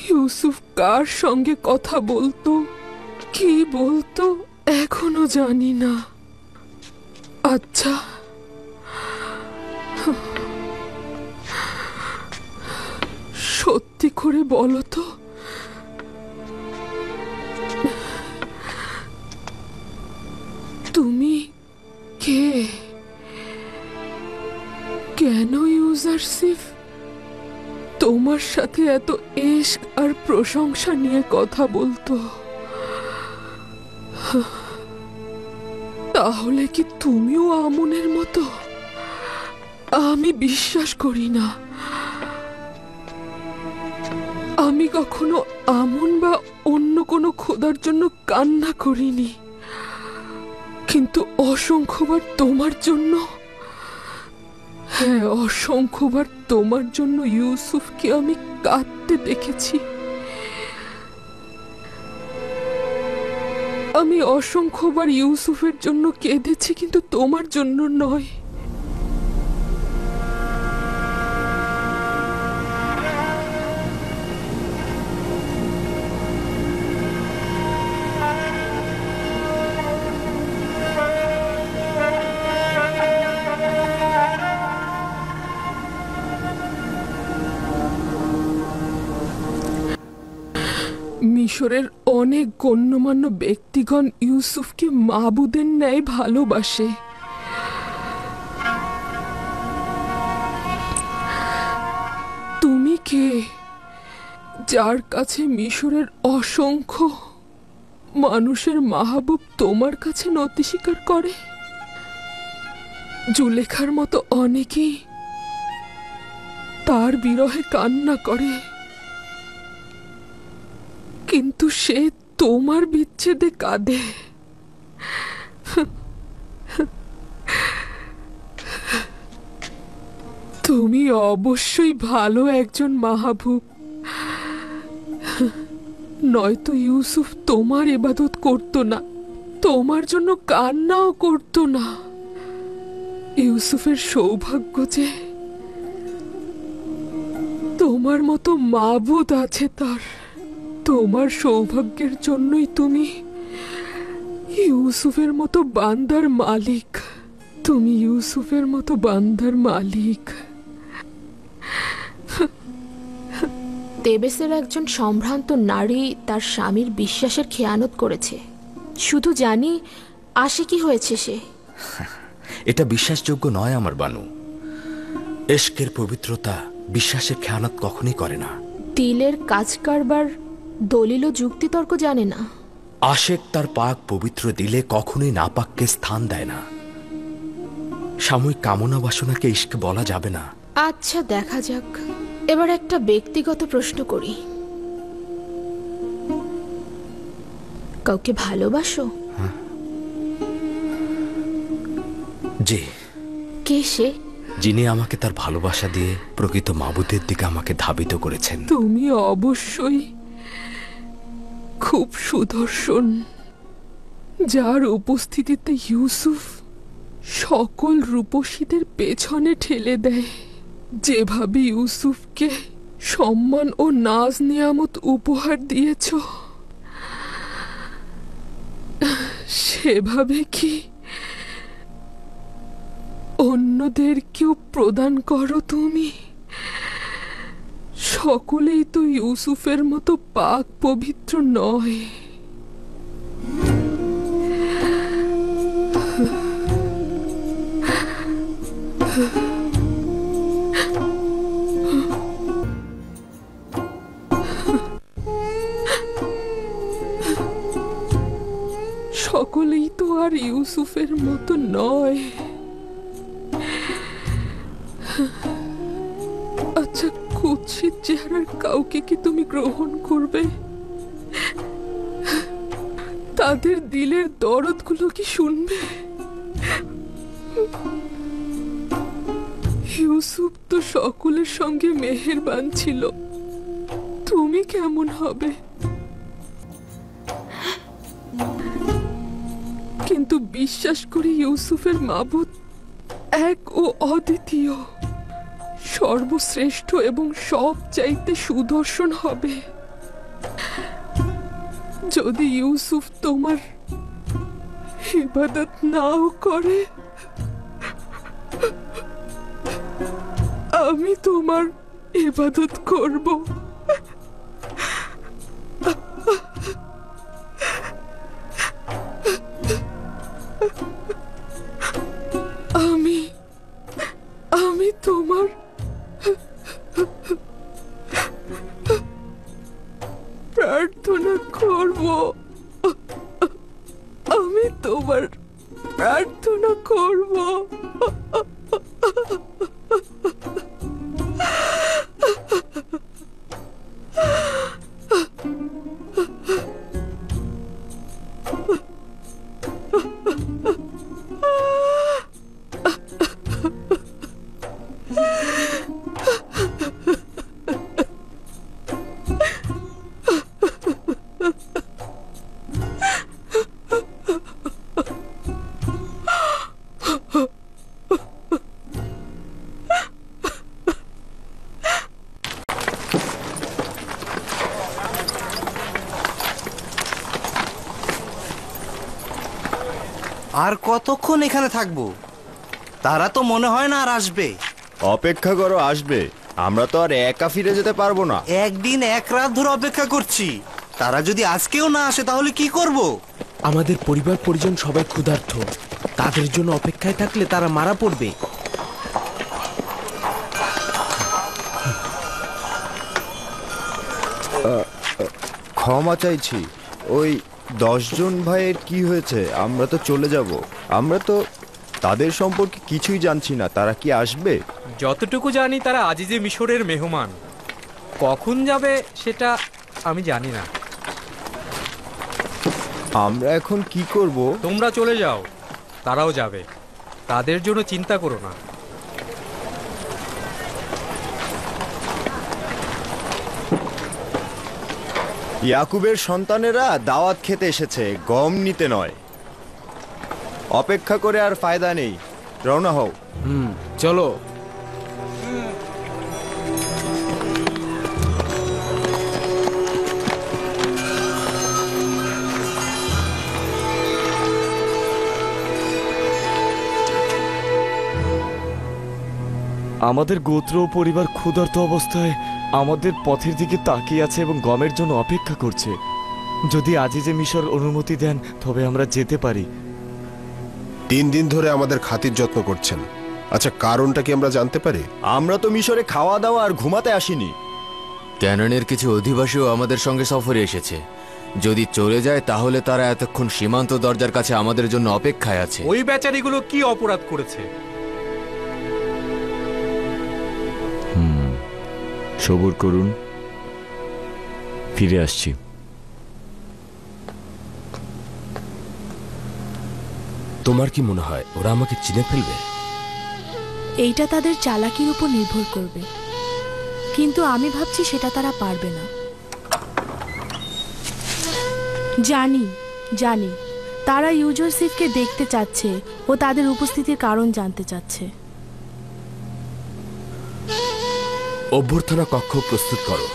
ইউসুফ কার সঙ্গে কথা বলতো, কি বলতো, এখনো জানি না। আচ্ছা, সত্যি করে বলো তো, তুমি কে? কেন ইউজারশিপ তোমার সাথে এত ইশক আর প্রশংসা নিয়ে কথা বলতো? তাহলে কি তুমিও আমুনের মতো? আমি বিশ্বাস করি না। আমি কখনো আমুন বা অন্য কোনো খোদার জন্য কান্না করিনি, কিন্তু অসংখ্যবার তোমার জন্য, হ্যাঁ অসংখ্যবার তোমার জন্য ইউসুফকে আমি কাঁদতে দেখেছি। আমি অসংখ্যবার ইউসুফের জন্য কেঁদেছি, কিন্তু তোমার জন্য নয়। মিশরের অনেক গণ্যমান্য ব্যক্তিগণ ইউসুফকে মাবুদের ন্যায় ভালোবাসে। তুমি কে, যার কাছে মিশরের অসংখ্য মানুষের মাহবুব তোমার কাছে নতি স্বীকার করে? জুলেখার মতো অনেকেই তার বিরহে কান্না করে, কিন্তু সে তোমার বিচ্ছেদে কাঁদে। তুমি অবশ্যই ভালো একজন মাহবুব, নয়তো ইউসুফ তোমার ইবাদত করত না, তোমার জন্য কান্নাও করত না। ইউসুফের সৌভাগ্য যে তোমার মতো মাবুদ আছে তার। তোমার সৌভাগ্যের জন্যই তুমি ইউসুফের মতো বান্দার মালিক। তুমি ইউসুফের মতো বান্দার মালিক। তেবেসের একজন সম্ভ্রান্ত নারী তার স্বামীর বিশ্বাসের খেয়ানত করেছে। শুধু জানি আসে কি হয়েছে সে। এটা বিশ্বাসযোগ্য নয় আমার বানু। এশকের পবিত্রতা বিশ্বাসের খেয়ানত কখনই করে না। দিলের কাজ কারবার দলিল ও যুক্তিতর্ক জানে না। আশেক তার পাক পবিত্র দিলে কখনোই নাপাককে স্থান দেয় না। সাময়িক কামনা বাসনাকে ইশক বলা যাবে না। আচ্ছা, দেখা যাক। এবার একটা ব্যক্তিগত প্রশ্ন করি, কাউকে ভালোবাসো? জি। কে সে? যিনি আমাকে তার ভালোবাসা দিয়ে প্রকৃত মাবুদের দিকে আমাকে ধাবিত করেছেন। তুমি অবশ্যই খুব সুদর্শন, যার উপস্থিতিতে ইউসুফ সকল রূপসীদের পেছনে ঠেলে দেয়। যেভাবে ইউসুফকে সম্মান ও নাজ নিয়ামত উপহার দিয়েছ, সেভাবে কি অন্যদেরকেও প্রদান করো তুমি? সকলেই তো ইউসুফের মতো পাক পবিত্র নয়। সকলেই তো আর ইউসুফের মতো নয়। আচ্ছা, কুৎসিত চেহারার কাউকে কি তুমি গ্রহণ করবে? তাদের দিলের দরদগুলো কি শুনবে? ইউসুফ তো সকলের সঙ্গে মেহেরবান ছিল, তুমি কেমন হবে? কিন্তু বিশ্বাস করি ইউসুফের মাবুদ এক ও অদ্বিতীয়, সর্বশ্রেষ্ঠ এবং সবচাইতে সুদর্শন হবে। যদি ইউসুফ তোমার ইবাদত নাও করে, আমি তোমার ইবাদত করব। আমি তোমার প্রার্থনা করব। আমি তোমার প্রার্থনা করব। আর কতক্ষণ এখানে থাকবো? তারা তো মনে হয় না আর আসবে। অপেক্ষা করো, আসবে। আমরা তো আর একা ফিরে যেতে পারবো না। একদিন এক রাত ধরে অপেক্ষা করছি, তারা যদি আজকেও না আসে তাহলে কি করব? আমাদের পরিবার পরিজন সবাই ক্ষুধার্ত, তাদের জন্য অপেক্ষায় থাকলে তারা মারা পড়বে। ক্ষমা চাইছি, ওই 10 জন ভাইয়ের কি হয়েছে? আমরা তো চলে যাব। আমরা তো তাদের সম্পর্কে কিছুই জানছি না। তারা কি আসবে? যতটুকু জানি তারা আজিজে মিশরের মেহমান। কখন যাবে সেটা আমি জানি না। আমরা এখন কি করব? তোমরা চলে যাও, তারাও যাবে। তাদের জন্য চিন্তা করো না। ইয়াকুবের সন্তানেরা দাওয়াত খেতে এসেছে, গম নিতে নয়। অপেক্ষা করে আর ফায়দা নেই, রওনা হও। চলো। আমাদের গোত্র ও পরিবার ক্ষুধার্ত অবস্থায় আমাদের পথের দিকে তাকিয়ে আছে এবং গমের জন্য অপেক্ষা করছে। যদি আজিজে মিশর অনুমতি দেন তবে আমরা যেতে পারি। 3 দিন ধরে আমাদের খাতির যত্ন করছেন। আচ্ছা, কারণটা কি আমরা জানতে পারি? আমরা তো মিশরে খাওয়া দাওয়া আর ঘুমাতে আসিনি। ক্যানানের কিছু অধিবাসীও আমাদের সঙ্গে সফরে এসেছে। যদি চলে যায় তাহলে তারা এতক্ষণ সীমান্ত দরজার কাছে আমাদের জন্য অপেক্ষায় আছে। ওই বেচারিগুলো কি অপরাধ করেছে? সবুর করুন, ফিরে আসছি। তোমার কি মনে হয় ওরা আমাকে চিনে ফেলবে? এইটা তাদের চালাকির উপর নির্ভর করবে, কিন্তু আমি ভাবছি সেটা তারা পারবে না। জানি জানি তারা ইউজারশিপকে দেখতে চাচ্ছে ও তাদের উপস্থিতির কারণ জানতে চাচ্ছে। অভ্যর্থনা কক্ষ প্রস্তুত করো।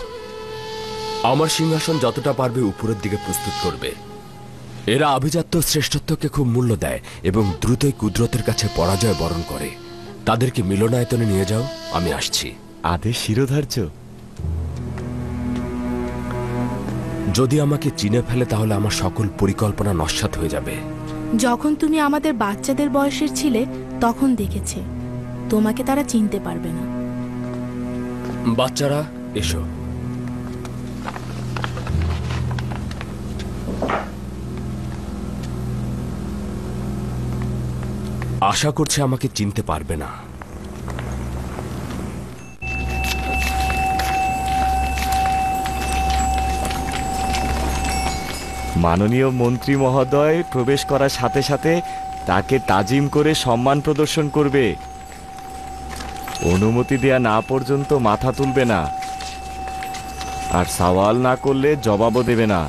আমার সিংহাসন যতটা পারবে উপরের দিকে প্রস্তুত করবে। এরা আভিজাত্য শ্রেষ্ঠত্বকে খুব মূল্য দেয় এবং দ্রুতই কুদরতের কাছে পরাজয় বরণ করে। তাদেরকে মিলনায়তনে নিয়ে যাও, আমি আসছি। আদেশ শিরোধার্য। যদি আমাকে চিনে ফেলে তাহলে আমার সকল পরিকল্পনা নস্যাৎ হয়ে যাবে। যখন তুমি আমাদের বাচ্চাদের বয়সের ছিলে তখন দেখেছে, তোমাকে তারা চিনতে পারবে না। বাচ্চারা এসো। আশা করছে আমাকে চিনতে পারবে না। মাননীয় মন্ত্রী মহোদয় প্রবেশ করার সাথে সাথে তাকে তাজিম করে সম্মান প্রদর্শন করবে। অনুমতি দেয়া না পর্যন্ত মাথা তুলবে না, আর সওয়াল না করলে জবাবও দেবে না।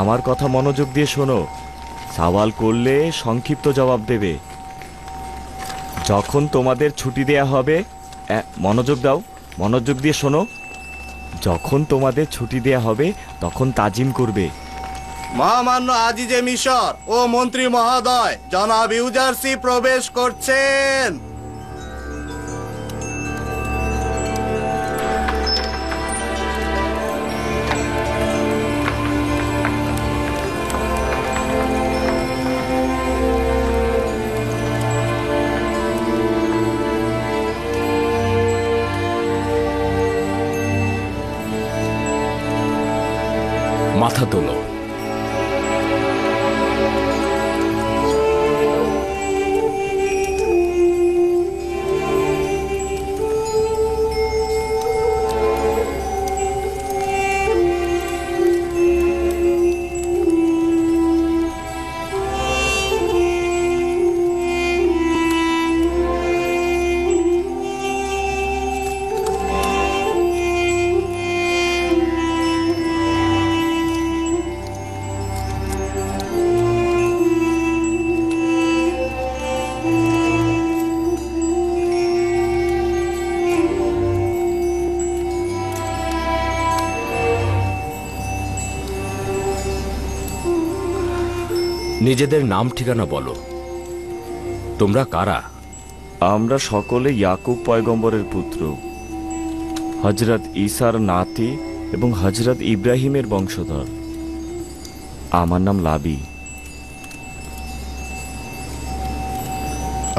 আমার কথা মনোযোগ দিয়ে শোনো। সওয়াল করলে সংক্ষিপ্ত জবাব দেবে। যখন তোমাদের ছুটি দেয়া হবে, মনোযোগ দাও, মনোযোগ দিয়ে শোনো। যখন তোমাদের ছুটি দেয়া হবে তখন তাজিম করবে। মহামান্য আজিজে মিশর ও মন্ত্রী মহোদয়, জনাব ইউজারশিপ প্রবেশ করছেন। মাথা তোলো। নিজেদের নাম ঠিকানা বলো। তোমরা কারা? আমরা সকলে ইয়াকুব পয়গম্বরের পুত্র, হযরত ঈসার নাতি এবং হজরত ইব্রাহিমের বংশধর। আমার নাম লাবি।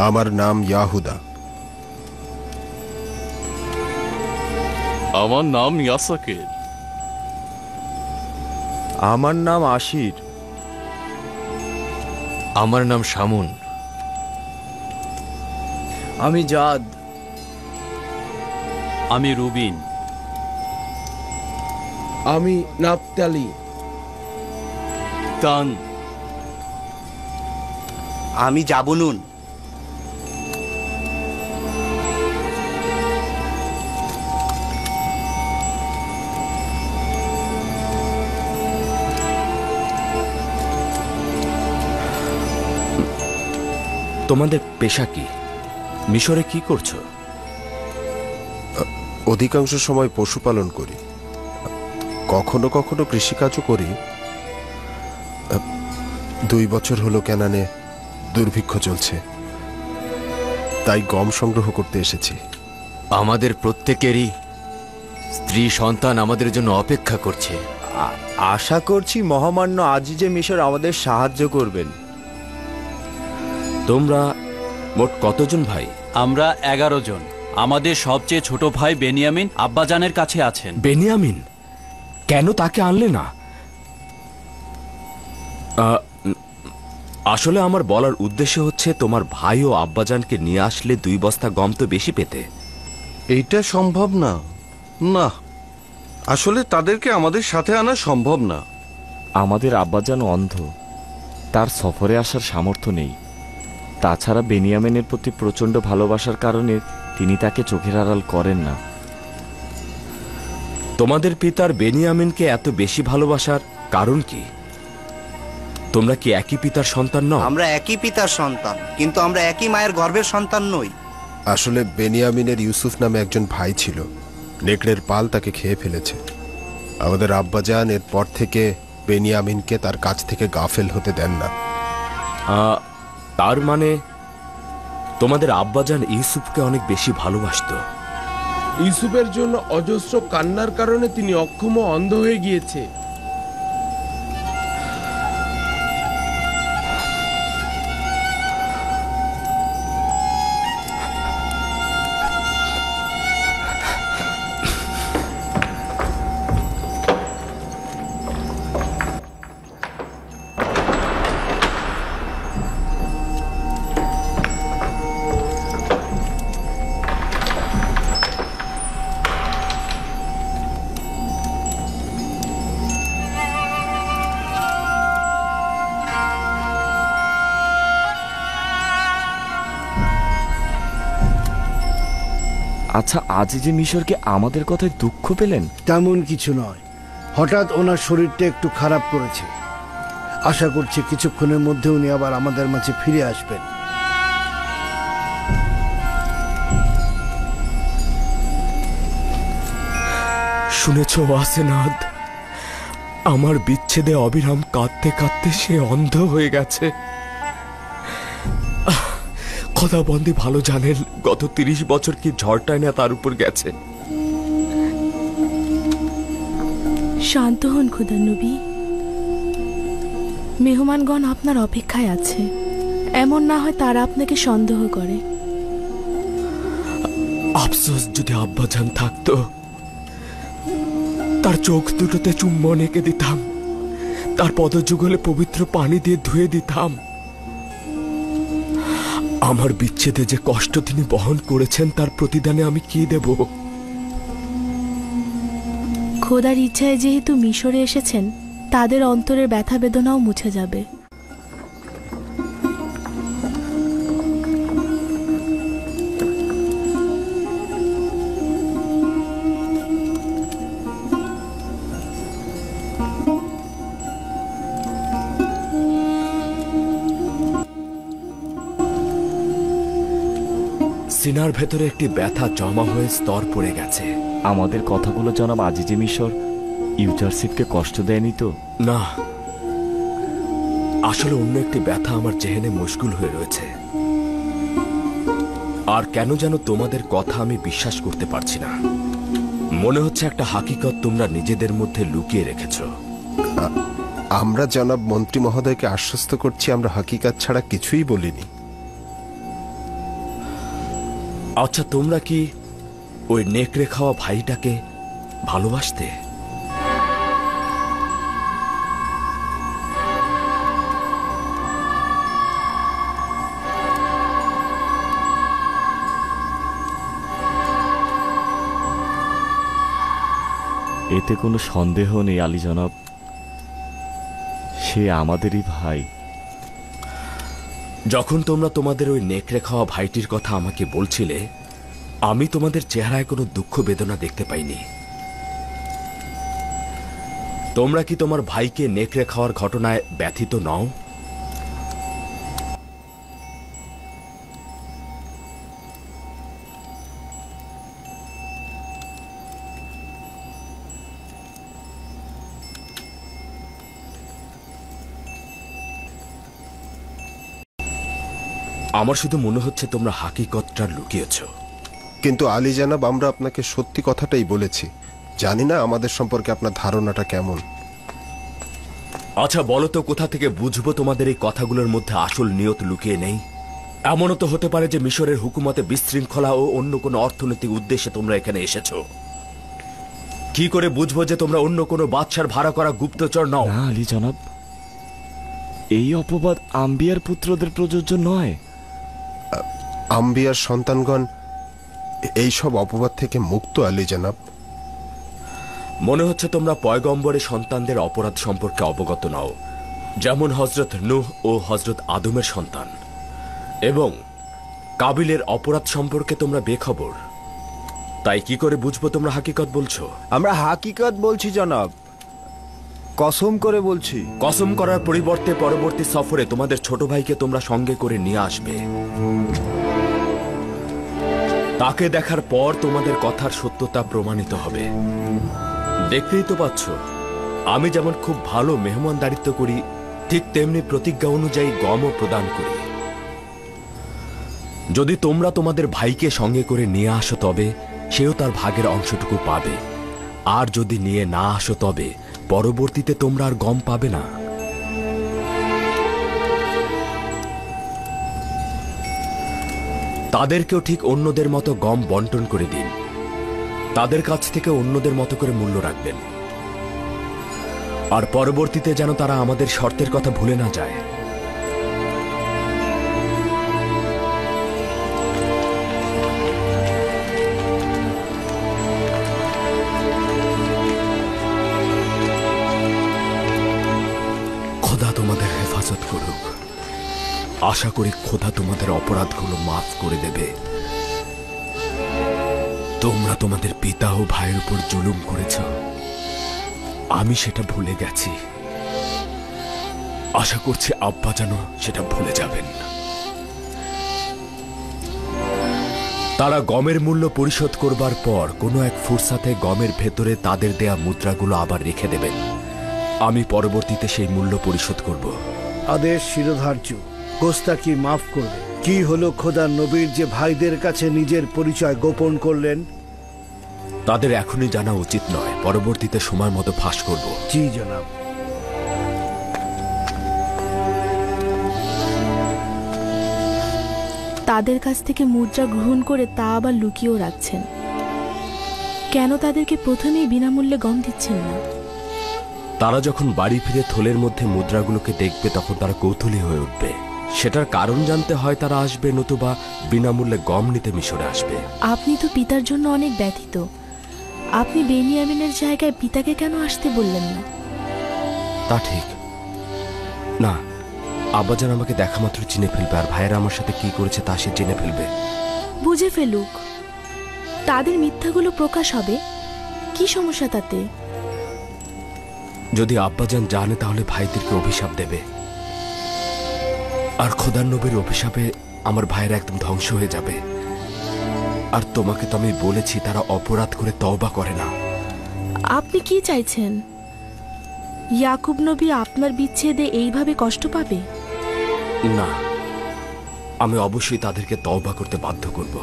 আমার নাম ইয়াহুদা। আমার নাম ইয়াসাকের। আমার নাম আশির। আমার নাম শামুন। আমি জাদ। আমি রুবিন। আমি নাপতালি। তান। আমি জাবুনুন। তোমাদের পেশা কি? মিশরে কি করছো? অধিকাংশ সময় পশুপালন করি, কখনো কখনো কৃষিকাজও করি। 2 বছর হলো কেনানে দুর্ভিক্ষ চলছে, তাই গম সংগ্রহ করতে এসেছি। আমাদের প্রত্যেকেরই স্ত্রী সন্তান আমাদের জন্য অপেক্ষা করছে। আশা করছি মহামান্য আজিজে মিশর আমাদের সাহায্য করবেন। তোমরা মোট কতজন ভাই? আমরা 11 জন। আমাদের সবচেয়ে ছোট ভাই বেনিয়ামিন আব্বাজানের কাছে আছেন। বেনিয়ামিন? কেন তাকে আনলে না? আসলে আমার বলার উদ্দেশ্য হচ্ছে, তোমার ভাই ও আব্বাজানকে নিয়ে আসলে 2 বস্তা গম তো বেশি পেতে। এইটা সম্ভব না। না, আসলে তাদেরকে আমাদের সাথে আনা সম্ভব না। আমাদের আব্বাজান অন্ধ, তার সফরে আসার সামর্থ্য নেই। তাছাড়া বেনিয়ামিনের প্রতি প্রচণ্ড ভালোবাসার কারণে তিনি তাকে চোখের আড়াল করেন না। তোমাদের পিতার বেনিয়ামিনকে এত বেশি ভালোবাসার কারণ কি? তোমরা কি একই পিতার সন্তান নও? আমরা একই পিতার সন্তান, কিন্তু আমরা একই মায়ের গর্ভের সন্তান নই। আসলে বেনিয়ামিনের ইউসুফ নামে একজন ভাই ছিল, নেকড়ের পাল তাকে খেয়ে ফেলেছে। আমাদের আব্বাজান এরপর থেকে বেনিয়ামিনকে তার কাছ থেকে গাফেল হতে দেন না। তার মানে তোমাদের আব্বাজান ইউসুফকে অনেক বেশি ভালোবাসতো। ইউসুফের জন্য অজস্র কান্নার কারণে তিনি অক্ষম ও অন্ধ হয়ে গিয়েছে। আচ্ছা, আজিজে মিশরকে আমাদের কথায় দুঃখ পেলেন? তেমন কিছু নয়, হঠাৎ ওনার শরীরটা একটু খারাপ করেছে। আশা করছি কিছুক্ষণের মধ্যে উনি আবার আমাদের মাঝে ফিরে আসবেন। শুনেছ ওয়াসেনাদ? আমার বিচ্ছেদে অবিরাম কাঁদতে কাঁদতে সে অন্ধ হয়ে গেছে। খোদাবন্দি ভালো জানেন গত 30 বছর কি ঝড়টায় না তার উপর গেছে। শান্ত হন খোদা নবী, মেহমানগণ আপনার অপেক্ষায় আছে। এমন না হয় তারা আপনাকে সন্দেহ করে। আফসোস যদি আব্বাজান থাকতো, তার চোখ দুটোতে চুম্বন এঁকে দিতাম, তার পদযুগলে পবিত্র পানি দিয়ে ধুয়ে দিতাম। আমার বিচ্ছেদে যে কষ্ট তিনি বহন করেছেন তার প্রতিদানে আমি কি দেব? খোদার ইচ্ছায় যেহেতু মিশরে এসেছেন, তাদের অন্তরের ব্যথা বেদনাও মুছে যাবে। সিনার ভেতরে একটি ব্যথা জমা হয়ে স্তর পড়ে গেছে। আমাদের কথাগুলো জনাব আজিজে মিশর ইউজারশিপকে কষ্ট দেয়নি তো? না, আসলে অন্য একটি ব্যথা আমার জেহেনে মশগুল হয়ে রয়েছে। আর কেন যেন তোমাদের কথা আমি বিশ্বাস করতে পারছি না। মনে হচ্ছে একটা হাকিকত তোমরা নিজেদের মধ্যে লুকিয়ে রেখেছো। আমরা জনাব মন্ত্রী মহোদয়কে আশ্বস্ত করছি আমরা হাকিকাত ছাড়া কিছুই বলিনি। আচ্ছা, তোমরা কি ওই নেকড়ে খাওয়া ভাইটাকে ভালোবাসতে? এতে কোনো সন্দেহ নেই আলী জনাব, সে আমাদেরই ভাই। যখন তোমরা তোমাদের ওই নেকড়ে খাওয়া ভাইটির কথা আমাকে বলছিলে, আমি তোমাদের চেহারায় কোনো দুঃখ বেদনা দেখতে পাইনি। তোমরা কি তোমার ভাইকে নেকড়ে খাওয়ার ঘটনায় ব্যথিত নও? আমার শুধু মনে হচ্ছে তোমরা হাকিকতটা লুকিয়েছ। কিন্তু আলী জানাব, আমরা আপনাকে সত্যি কথাটাই বলেছি। জানি না আমাদের সম্পর্কে আপনার ধারণাটা কেমন। আচ্ছা বলো তো, কোথা থেকে বুঝবো তোমাদের এই কথাগুলোর মধ্যে আসল নিয়ত লুকিয়ে নেই? এমনও তো হতে পারে যে মিশরের হুকুমতে বিশৃঙ্খলা ও অন্য কোনো অর্থনৈতিক উদ্দেশ্যে তোমরা এখানে এসেছো। কি করে বুঝবো যে তোমরা অন্য কোনো বাদশার ভাড়া করা গুপ্তচর নও? না আলী জনাব, এই অপবাদ আম্বিয়ার পুত্রদের প্রযোজ্য নয়। আম্বিয়ার সন্তানগণ এইসব অপবাদ থেকে মুক্ত আলী জানাব। মনে হচ্ছে তোমরা পয়গম্বরের সন্তানদের অপরাধ সম্পর্কে অবগত নও, যেমন হজরত নূহ ও হজরত আদমের সন্তান, এবং কাবিলের অপরাধ সম্পর্কে তোমরা বেখবর। তাই কি করে বুঝবো তোমরা হাকিকত বলছো? আমরা হাকিকত বলছি জনাব, কসম করে বলছি। কসম করার পরিবর্তে পরবর্তী সফরে তোমাদের ছোট ভাইকে তোমরা সঙ্গে করে নিয়ে আসবে। তাকে দেখার পর তোমাদের কথার সত্যতা প্রমাণিত হবে। দেখতেই তো পাচ্ছ, আমি যেমন খুব ভালো মেহমানদারিত্ব করি, ঠিক তেমনি প্রতিজ্ঞা অনুযায়ী গমও প্রদান করি। যদি তোমরা তোমাদের ভাইকে সঙ্গে করে নিয়ে আসো তবে সেও তার ভাগের অংশটুকু পাবে, আর যদি নিয়ে না আসো তবে পরবর্তীতে তোমরা আর গম পাবে না। তাদেরকেও ঠিক অন্যদের মতো গম বন্টন করে দিন। তাদের কাছ থেকে অন্যদের মতো করে মূল্য রাখবেন, আর পরবর্তীতে যেন তারা আমাদের শর্তের কথা ভুলে না যায়। খোদা তোমাদের হেফাজত করুক। আশা করি খোদা তোমাদের অপরাধগুলো মাফ করে দেবে। তোমরা তোমাদের পিতা ও ভাইয়ের উপর জুলুম করেছ, আমি সেটা ভুলে গেছি। আশা করছি আব্বা যেন সেটা ভুলে যাবেন। তারা গমের মূল্য পরিশোধ করবার পর কোনো এক ফুরসাতে গমের ভেতরে তাদের দেয়া মুদ্রাগুলো আবার রেখে দেবেন। আমি পরবর্তীতে সেই মূল্য পরিশোধ করব। আদেশ শিরোধার্য, গোস্তাকি মাফ করবে। কি হলো খোদার নবীর যে ভাইদের কাছে নিজের পরিচয় গোপন করলেন? তাদের এখনই জানা উচিত নয়, পরবর্তীতে সময় মতো ফাঁস করব। জি জনাব। তাদের কাছ থেকে মুদ্রা গ্রহণ করে তা আবার লুকিয়েও রাখছেন। কেন তাদেরকে প্রথমেই বিনামূল্যে গম দিচ্ছেন না? তারা যখন বাড়ি ফিরে থলের মধ্যে মুদ্রাগুলোকে দেখবে তখন তারা কৌতূহলী হয়ে উঠবে। সেটার কারণ জানতে হয় তারা আসবে, নতুবা বিনামূল্যে গম নিতে মিশরে আসবে। আপনি তো পিতার জন্য অনেক ব্যথিত। আপনি বেনিয়ামিনের জায়গায় পিতাকে কেন আসতে বললেন না? তা ঠিক না। আব্বাজান আমাকে দেখা মাত্র চিনে ফেলবে, আর ভাইয়েরা আমার সাথে কি করেছে তা সে চিনে ফেলবে। বুঝে ফেলুক, তাদের মিথ্যাগুলো প্রকাশ হবে। কি সমস্যা তাতে? যদি আব্বাজান জানে তাহলে ভাইদেরকে অভিশাপ দেবে, আর খোদার নবীর অভিশাপে আমার ভাইয়েরা একদম ধ্বংস হয়ে যাবে। আর তোমাকে তো আমি বলেছি তারা অপরাধ করে তওবা করে না। আপনি কি চাইছেন? ইয়াকুব নবী আপনার বিচ্ছেদে এইভাবে কষ্ট পাবে? না, আমি অবশ্যই তাদেরকে তওবা করতে বাধ্য করব।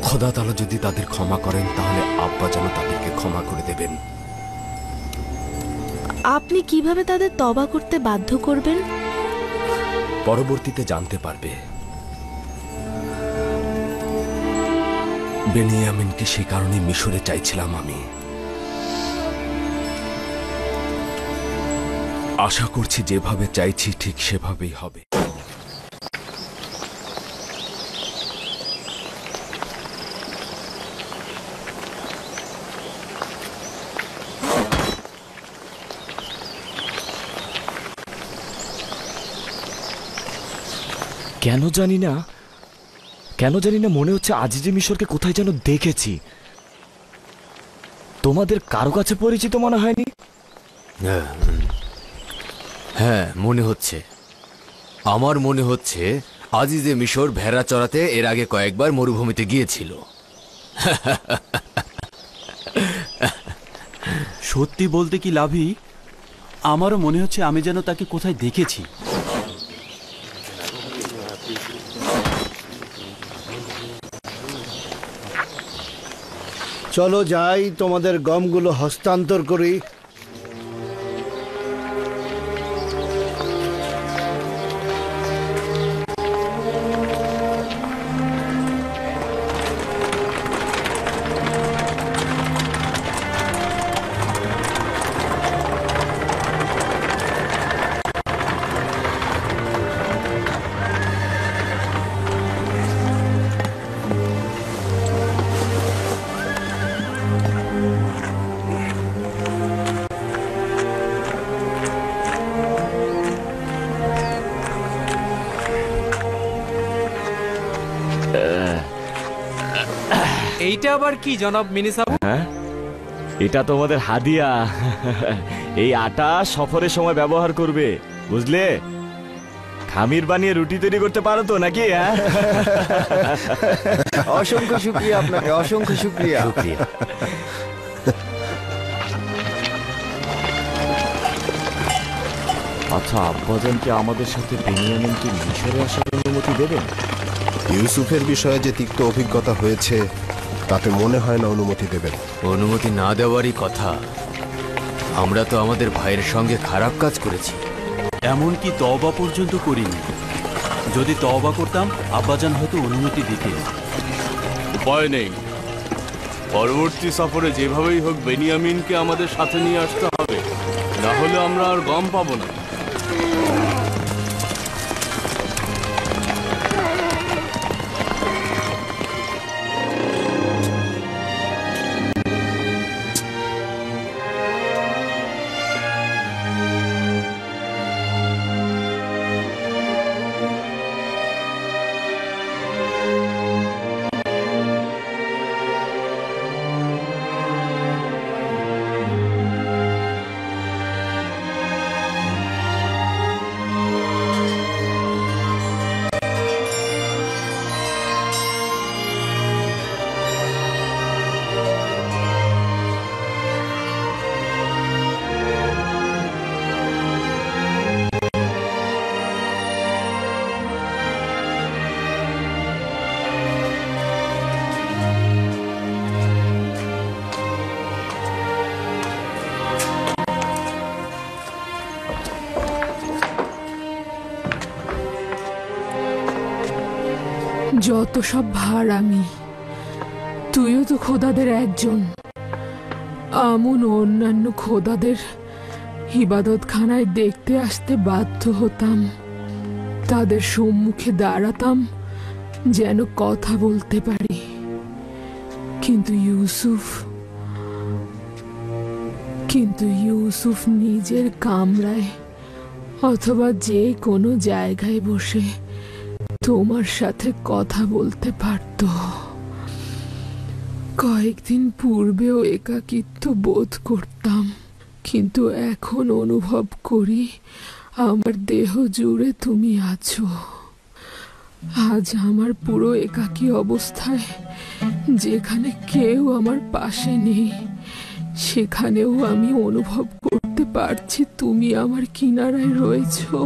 খোদা তাআলা যদি তাদের ক্ষমা করেন তাহলে আব্বা যেন তাদেরকে ক্ষমা করে দেবেন। আপনি কিভাবে তাদের তওবা করতে বাধ্য করবেন? পরবর্তীতে জানতে পারবে। বেনিয়ামিনকে সে কারণে মিশরে চাইছিলাম আমি। আশা করছি যেভাবে চাইছি ঠিক সেভাবেই হবে। কেন জানি না মনে হচ্ছে আজিজে মিশরকে কোথায় যেন দেখেছি। তোমাদের কারো কাছে পরিচিত মনে হয়নি? হ্যাঁ, মনে হচ্ছে। আমার মনে হচ্ছে আজিজে মিশর ভেড়া চড়াতে এর আগে কয়েকবার মরুভূমিতে গিয়েছিল। সত্যি বলতে কি লাভি, আমারও মনে হচ্ছে আমি যেন তাকে কোথায় দেখেছি। চলো যাই, তোমাদের গমগুলো হস্তান্তর করি। এইটা আবার কি জনাব মিনিসাব? হ্যাঁ, এটা তোমাদের হাদিয়া। এই আটা সফরের সময় ব্যবহার করবে, বুঝলে? খামির বানিয়ে রুটি তৈরি করতে পারো তো নাকি? হ্যাঁ, অসংখ্য শুকরিয়া আপনাকে, অসংখ্য শুকরিয়া। আচ্ছা, আব্বাজান কি আমাদের সাথে বেনিয়ামিনকে মিশরে আসার অনুমতি দেবেন? ইউসুফের বিষয়ে যে তিক্ত অভিজ্ঞতা হয়েছে তাতে মনে হয় না অনুমতি দেবেন। অনুমতি না দেওয়ারই কথা। আমরা তো আমাদের ভাইয়ের সঙ্গে খারাপ কাজ করেছি। এমনকি তওবা পর্যন্ত করিনি। যদি তওবা করতাম আব্বাজান হয়তো অনুমতি দিতেন। উপায় নেই, পরবর্তী সফরে যেভাবেই হোক বেনিয়ামিনকে আমাদের সাথে নিয়ে আসতে হবে, না হলে আমরা আর গম পাবো না। যত সব ভাড়ামি, তুইও তো খোদাদের একজন। আমন অন্যান্য খোদাদের ইবাদতখানায় দেখতে আসতে বাধ্য হতাম, তাদের সম্মুখে দাঁড়াতাম যেন কথা বলতে পারি। কিন্তু ইউসুফ নিজের কামরায় অথবা যে কোনো জায়গায় বসে তোমার সাথে কথা বলতে পারত। কয়েকদিন পূর্বেও একাকিত্ব বোধ করতাম, কিন্তু এখন অনুভব করি আমার দেহ জুড়ে তুমি আছো। আজ আমার পুরো একাকী অবস্থায়, যেখানে কেউ আমার পাশে নেই, সেখানেও আমি অনুভব করতে পারছি তুমি আমার কিনারায় রয়েছো।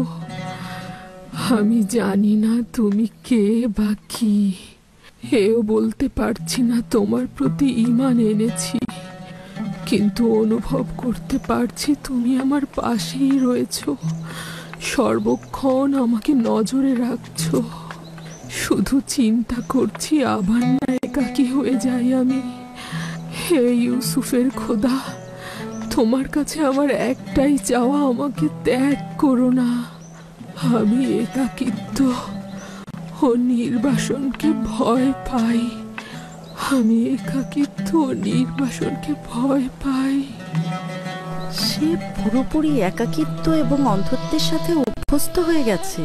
আমি জানি না তুমি কে বা কি, এও বলতে পারছি না তোমার প্রতি ঈমান এনেছি, কিন্তু অনুভব করতে পারছি তুমি আমার পাশেই রয়েছো, সর্বক্ষণ আমাকে নজরে রাখছো। শুধু চিন্তা করছি আবার না একাকী হয়ে যাই আমি। হে ইউসুফের খোদা, তোমার কাছে আমার একটাই চাওয়া, আমাকে ত্যাগ করো না। আমি একাকিত্ব ও নির্বাসনকে ভয় পাই। আমি একাকিত্ব ও নির্বাসনকে ভয় পাই। সে পুরোপুরি একাকিত্ব এবং অন্ধত্বের সাথে অভ্যস্ত হয়ে গেছে।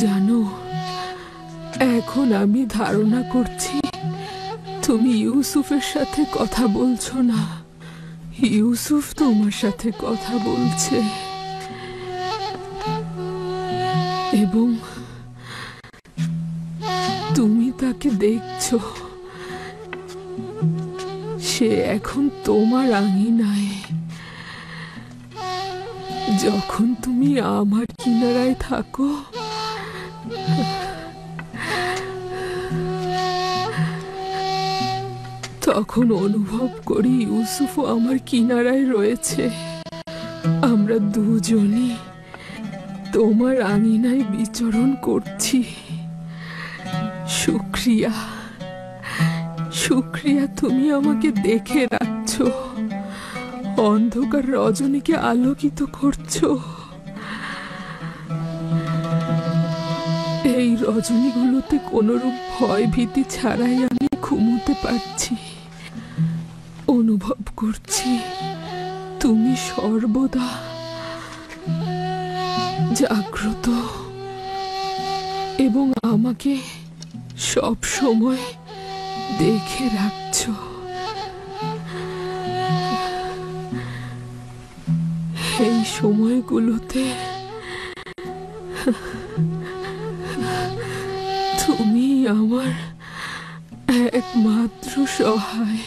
জানো, এখন আমি ধারণা করছি তুমি ইউসুফের সাথে কথা বলছো না, ইউসুফ তোমার সাথে কথা বলছে। এবং তুমি তাকে দেখছো, সে এখন তোমার আঙিনায়। যখন তুমি আমার কিনারায় থাকো, তখন অনুভব করি ইউসুফও আমার কিনারায় রয়েছে। আমরা দুজনই তোমার আঙিনায় বিচরণ করছি। শুক্রিয়া, শুক্রিয়া, তুমি আমাকে দেখে রাখছো, অন্ধকার রজনীকে আলোকিত করছো। এই রজনীগুলোতে কোনরূপ ভয় ভীতি ছাড়াই আমি ঘুমোতে পারছি। অনুভব করছি তুমি সর্বদা জাগ্রত এবং আমাকে সব সময় দেখে রাখছো। এই সময়গুলোতে তুমি আমার একমাত্র সহায়।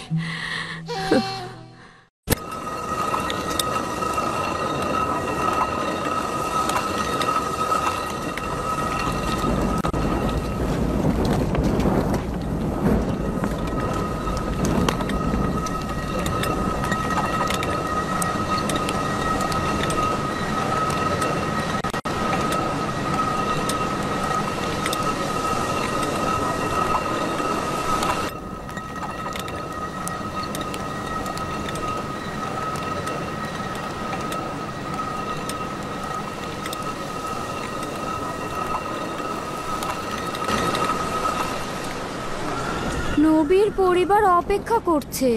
নবীর পরিবার অপেক্ষা করছে।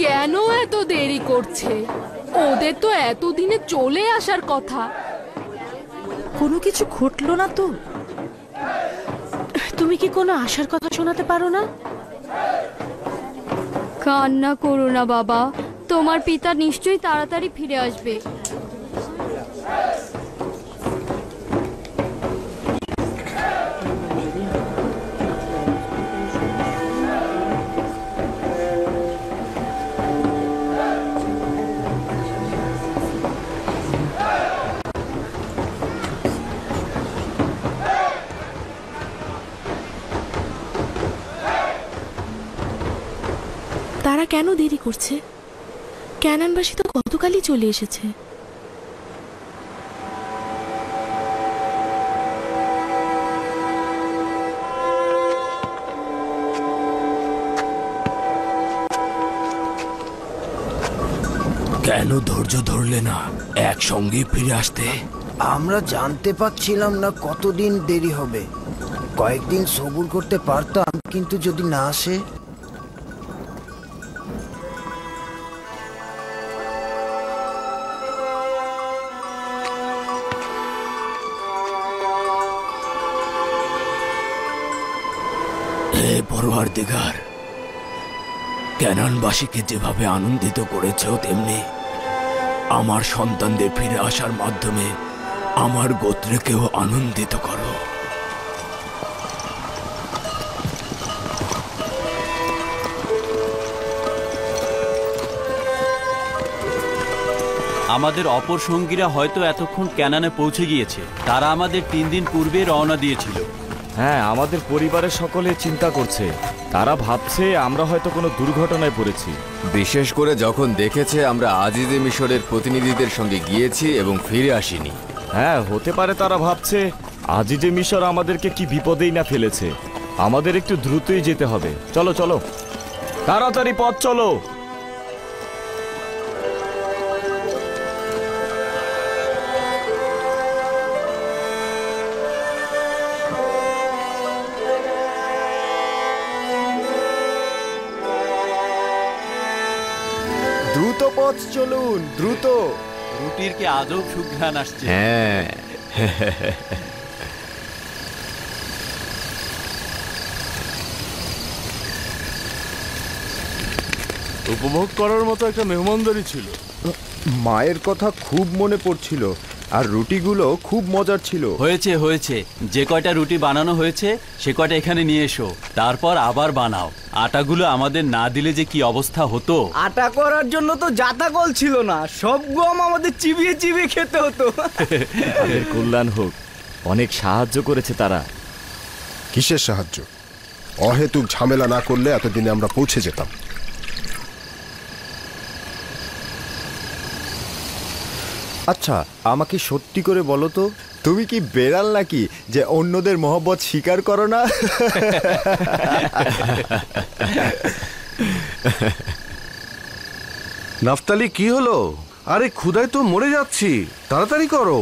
কেন এত দেরি করছে? ওদের তো এতদিনে চলে আসার কথা। কোনো কিছু ঘটলো না তো? তুমি কি কোনো আশার কথা শোনাতে পারো না? কান্না করো না বাবা, তোমার পিতা নিশ্চয়ই তাড়াতাড়ি ফিরে আসবে। তারা কেন দেরি করছে? ক্যানানবাসী তো গতকালই চলে এসেছে। কেন ধৈর্য ধরলে না একসঙ্গে ফিরে আসতে? আমরা জানতে পারছিলাম না কতদিন দেরি হবে। কয়েকদিন সবুর করতে পারতাম, কিন্তু যদি না আসে। হে পরওয়ারদিগার, ক্যানানবাসীকে যেভাবে আনন্দিত করেছ, তেমনি আমার সন্তানদের ফিরে আসার মাধ্যমে আমার গোত্রকেও আনন্দিত করো। আমাদের অপর সঙ্গীরা হয়তো এতক্ষণ ক্যানানে পৌঁছে গিয়েছে। তারা আমাদের 3 দিন পূর্বে রওনা দিয়েছিল। হ্যাঁ, আমাদের পরিবারের সকলে চিন্তা করছে। তারা ভাবছে আমরা হয়তো কোনো দুর্ঘটনায় পড়েছি। বিশেষ করে যখন দেখেছে আমরা আজিজে মিশরের প্রতিনিধিদের সঙ্গে গিয়েছি এবং ফিরে আসিনি। হ্যাঁ, হতে পারে তারা ভাবছে আজিজে মিশর আমাদেরকে কি বিপদেই না ফেলেছে। আমাদের একটু দ্রুতই যেতে হবে। চলো চলো, তাড়াতাড়ি পথ চলো। দ্রুত পথ চলুন, দ্রুত। রুটির কি আজব সুঘ্রাণ আসছে। হ্যাঁ, উপভোগ করার মতো একটা মেহমানদারি ছিল। মায়ের কথা খুব মনে পড়ছিল, আর রুটিগুলো খুব মজার ছিল। হয়েছে হয়েছে, যে কয়টা রুটি বানানো হয়েছে সে কয়টা এখানে নিয়ে এসো, তারপর আবার বানাও। আটাগুলো আমাদের না দিলে যে কি অবস্থা হতো। আটা করার জন্য তো জাতাকল ছিল না, সব গম আমাদের চিবিয়ে চিবিয়ে খেতে হতো। তাদের কল্যাণ হোক, অনেক সাহায্য করেছে তারা। কিসের সাহায্য? অহেতুক ঝামেলা না করলে এতদিনে আমরা পৌঁছে যেতাম। আচ্ছা, আমাকে সত্যি করে বলো তো, তুমি কি বেড়াল নাকি যে অন্যদের মহব্বত স্বীকার করো না? নাফতালি, কি হলো? আরে ক্ষুধায় তো মরে যাচ্ছি, তাড়াতাড়ি করো।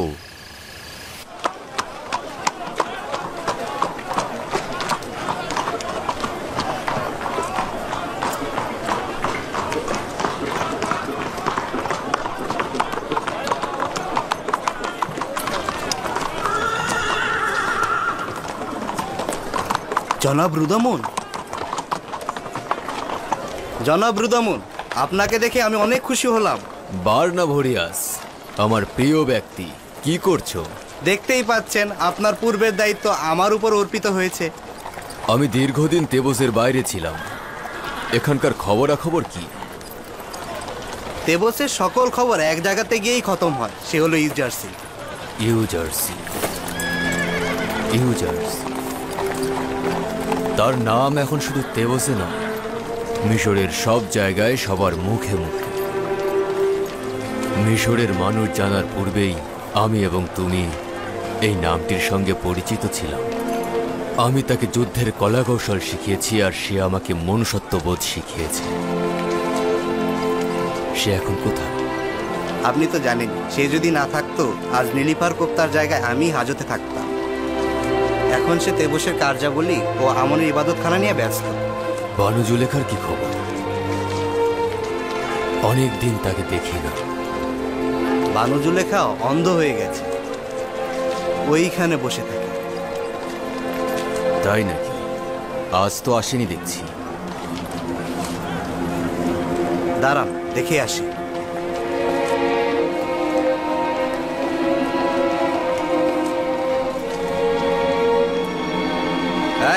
জনাব রুদামন, জনাব রুদামন, আপনাকে দেখে আমি অনেক খুশি হলাম। বার্নাভোরিয়াস, আমার প্রিয় ব্যক্তি, কি করছো? দেখতেই পাচ্ছেন আপনার পূর্বের দায়িত্ব আমার উপর অর্পিত হয়েছে। আমি দীর্ঘদিন তেবসের বাইরে ছিলাম। এখানকার খবরাখবর কি? তেবসের সকল খবর এক জায়গাতে গিয়েই খতম হয়, সে হলো ইউজার্সি। ইউজার্সি, ইউজার্সি। তার নাম এখন শুধু তেবসে নয়, মিশরের সব জায়গায় সবার মুখে মুখে। মিশরের মানুষ জানার পূর্বেই আমি এবং তুমি এই নামটির সঙ্গে পরিচিত ছিলাম। আমি তাকে যুদ্ধের কলাকৌশল শিখিয়েছি, আর সে আমাকে মনুষ্যত্ববোধ শিখিয়েছে। সে এখন কোথায়? আপনি তো জানেন, সে যদি না থাকতো আজ নীলিফার কোপ্তার জায়গায় আমি হাজতে থাকতাম। এখন সে তেবসের কার্যাবলী ও আমনের ইবাদতখানা নিয়ে ব্যস্ত। বানু জুলেখার কি খবর? অনেক দিন তাকে দেখি না। বানু জুলেখাও অন্ধ হয়ে গেছে, ওইখানে বসে থাকে। তাই নাকি? আজ তো আসেনি দেখছি। দাঁড়ান, দেখে আসি।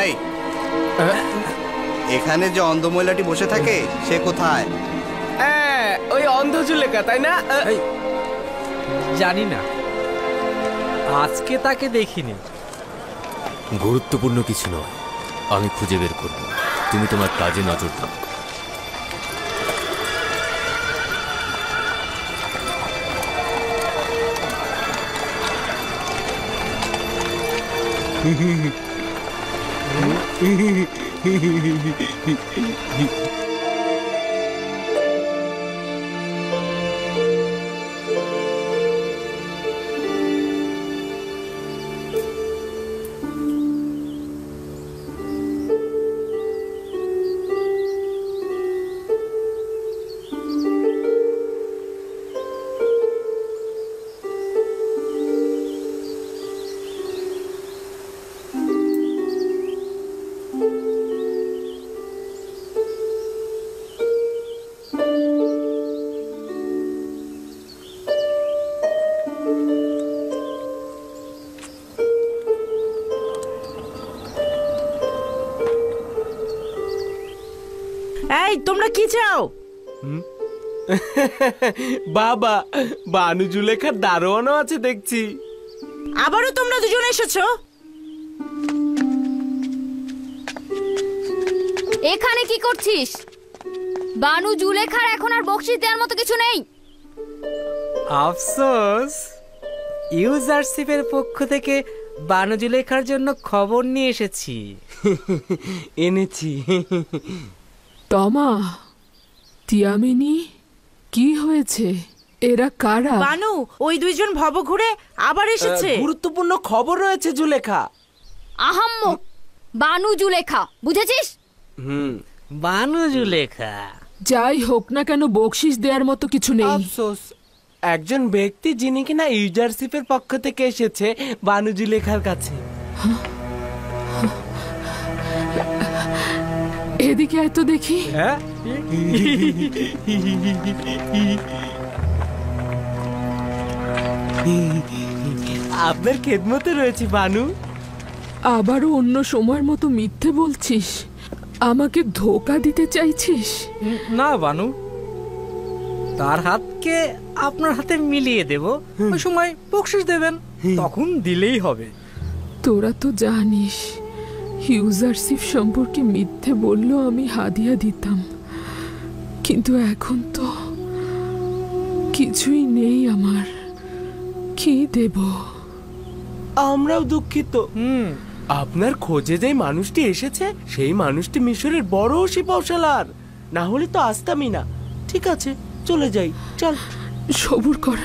এই, এখানে যে অন্ধ মহিলাটি বসে থাকে সে কোথায়? ওই অন্ধ জুলেখা, তাই না? জানি না, আজকে তাকে দেখিনি। গুরুত্বপূর্ণ কিছু নয়, আমি খুঁজে বের করব। তুমি তোমার কাজে নজর দাও। এই তোমরা কি চাও? বাবা, বানু জুলেখার দারোয়ানও আছে দেখছি। আবারও তোমরা দুজন এসেছো? এখানে কি করছিস? বানু জুলেখার এখন আর বকশিশ দেওয়ার মতো কিছু নেই। আফসোস, ইউজারশিপের পক্ষ থেকে বানু জুলেখার জন্য খবর নিয়ে এসেছি। এনেছি। তমা, তিয়ামিনি, কি হয়েছে? এরা কারা? বানু, ওই দুইজন ভব ঘুরে আবার এসেছে। গুরুত্বপূর্ণ খবর রয়েছে জুলেখা। আহাম্মক, বানু জুলেখা, বুঝেছিস? বানু জুলেখা। যাই হোক না কেন, বকশিশ দেওয়ার মতো কিছু নেই। আফসোস, একজন ব্যক্তি যিনি কিনা ইউজারশিপের পক্ষ থেকে এসেছে বানু জুলেখার কাছে। এদিকে এত দেখি। আপনার খেদমতে রয়েছে বানু। আবারও অন্য সময়ের মতো মিথ্যে বলছিস? আমাকে ধোকা দিতে চাইছিস? না বানু, তার হাতকে আপনার হাতে মিলিয়ে দেব, ওই সময় বকশিশ দেবেন, তখন দিলেই হবে। তোরা তো জানিস ইউজারশিপ সম্পর্কে মিথ্যে বললেও আমি হাদিয়া দিতাম, কিন্তু এখন তো কিছুই নেই আমার। কি দেব? আমরাও দুঃখিত। আপনার খোঁজে যে মানুষটি এসেছে সেই মানুষটি মিশরের বড় শিপশালার, না হলে তো আসতামই না। ঠিক আছে, চলে যাই, চল। সবুর কর,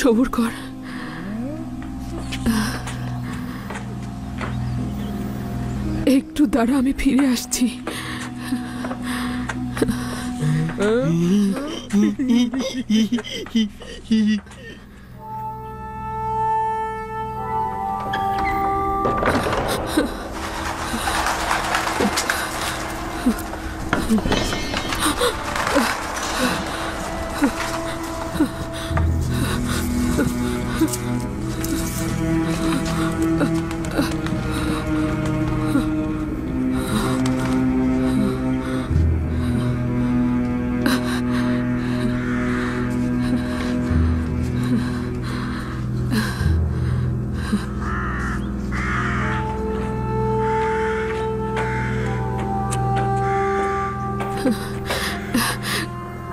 সবুর কর। একটু দাঁড়া, আমি ফিরে আসছি।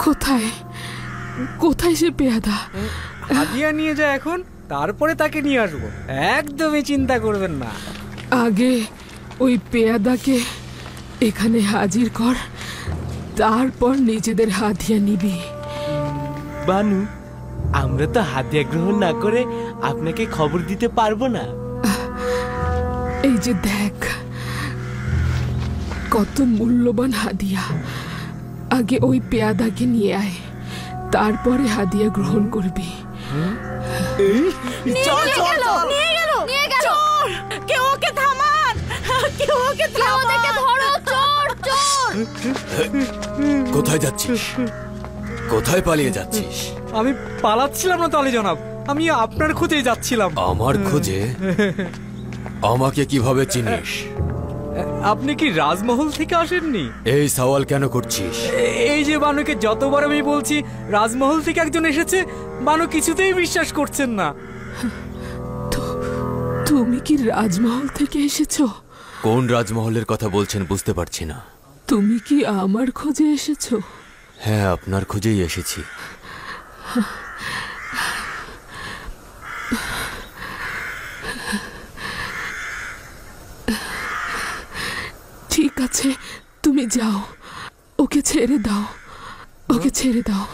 কোথায় কোথায় সে পেয়াদা? হাদিয়া নিয়ে যা এখন, তারপরে তাকে নিয়ে আসবো, একদমই চিন্তা করবেন না। আগে ওই পেয়াদাকে এখানে হাজির কর, তারপর নিজেদের হাদিয়া নিবি। বানু, আমরা তো হাদিয়া গ্রহণ না করে আপনাকে খবর দিতে পারবো না। এই যে দেখ, কত মূল্যবান হাদিয়া। আগে ওই পেয়াদাকে নিয়ে আয়, তারপরে হাদিয়া গ্রহণ করবি। কেউ ওকে থামান, কেউ ওকে কোথায় যাচ্ছিস? কোথায় পালিয়ে যাচ্ছিস? আমি পালাচ্ছিলাম না তো আলী জনাব, আমি আপনার খোঁজে যাচ্ছিলাম। আমার খোঁজে? আমাকে কিভাবে চিনিস? আপনি কি রাজমহল থেকে আসেননি? এই সওয়াল কেন করছিস? এই যে বানুকে যতবার আমি বলছি রাজমহল থেকে একজন এসেছে, বানু কিছুতেই বিশ্বাস করছেন না। তুমি কি রাজমহল থেকে এসেছো? কোন রাজমহলের কথা বলছেন বুঝতে পারছি না। তুমি কি আমার খোঁজে এসেছো? হ্যাঁ, আপনার খোঁজেই এসেছি। ঠিক আছে, তুমি যাও, ওকে ছেড়ে দাও, ওকে ছেড়ে দাও।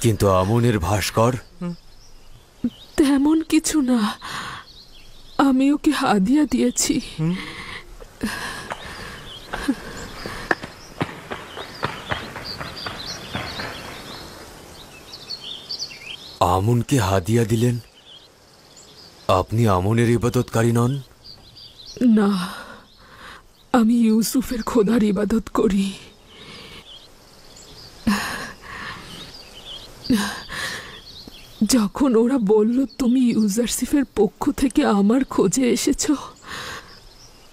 কিন্তু আমনের ভাস্কর? তেমন কিছু না, আমি ওকে হাদিয়া দিয়েছি। আমনকে হাদিয়া দিলেন? আপনি আমনের ইবাদতকারী নন? না, আমি ইউসুফের খোদার ইবাদত করি। যখন ওরা বলল তুমি ইউজারশিপের পক্ষ থেকে আমার খোঁজে এসেছ,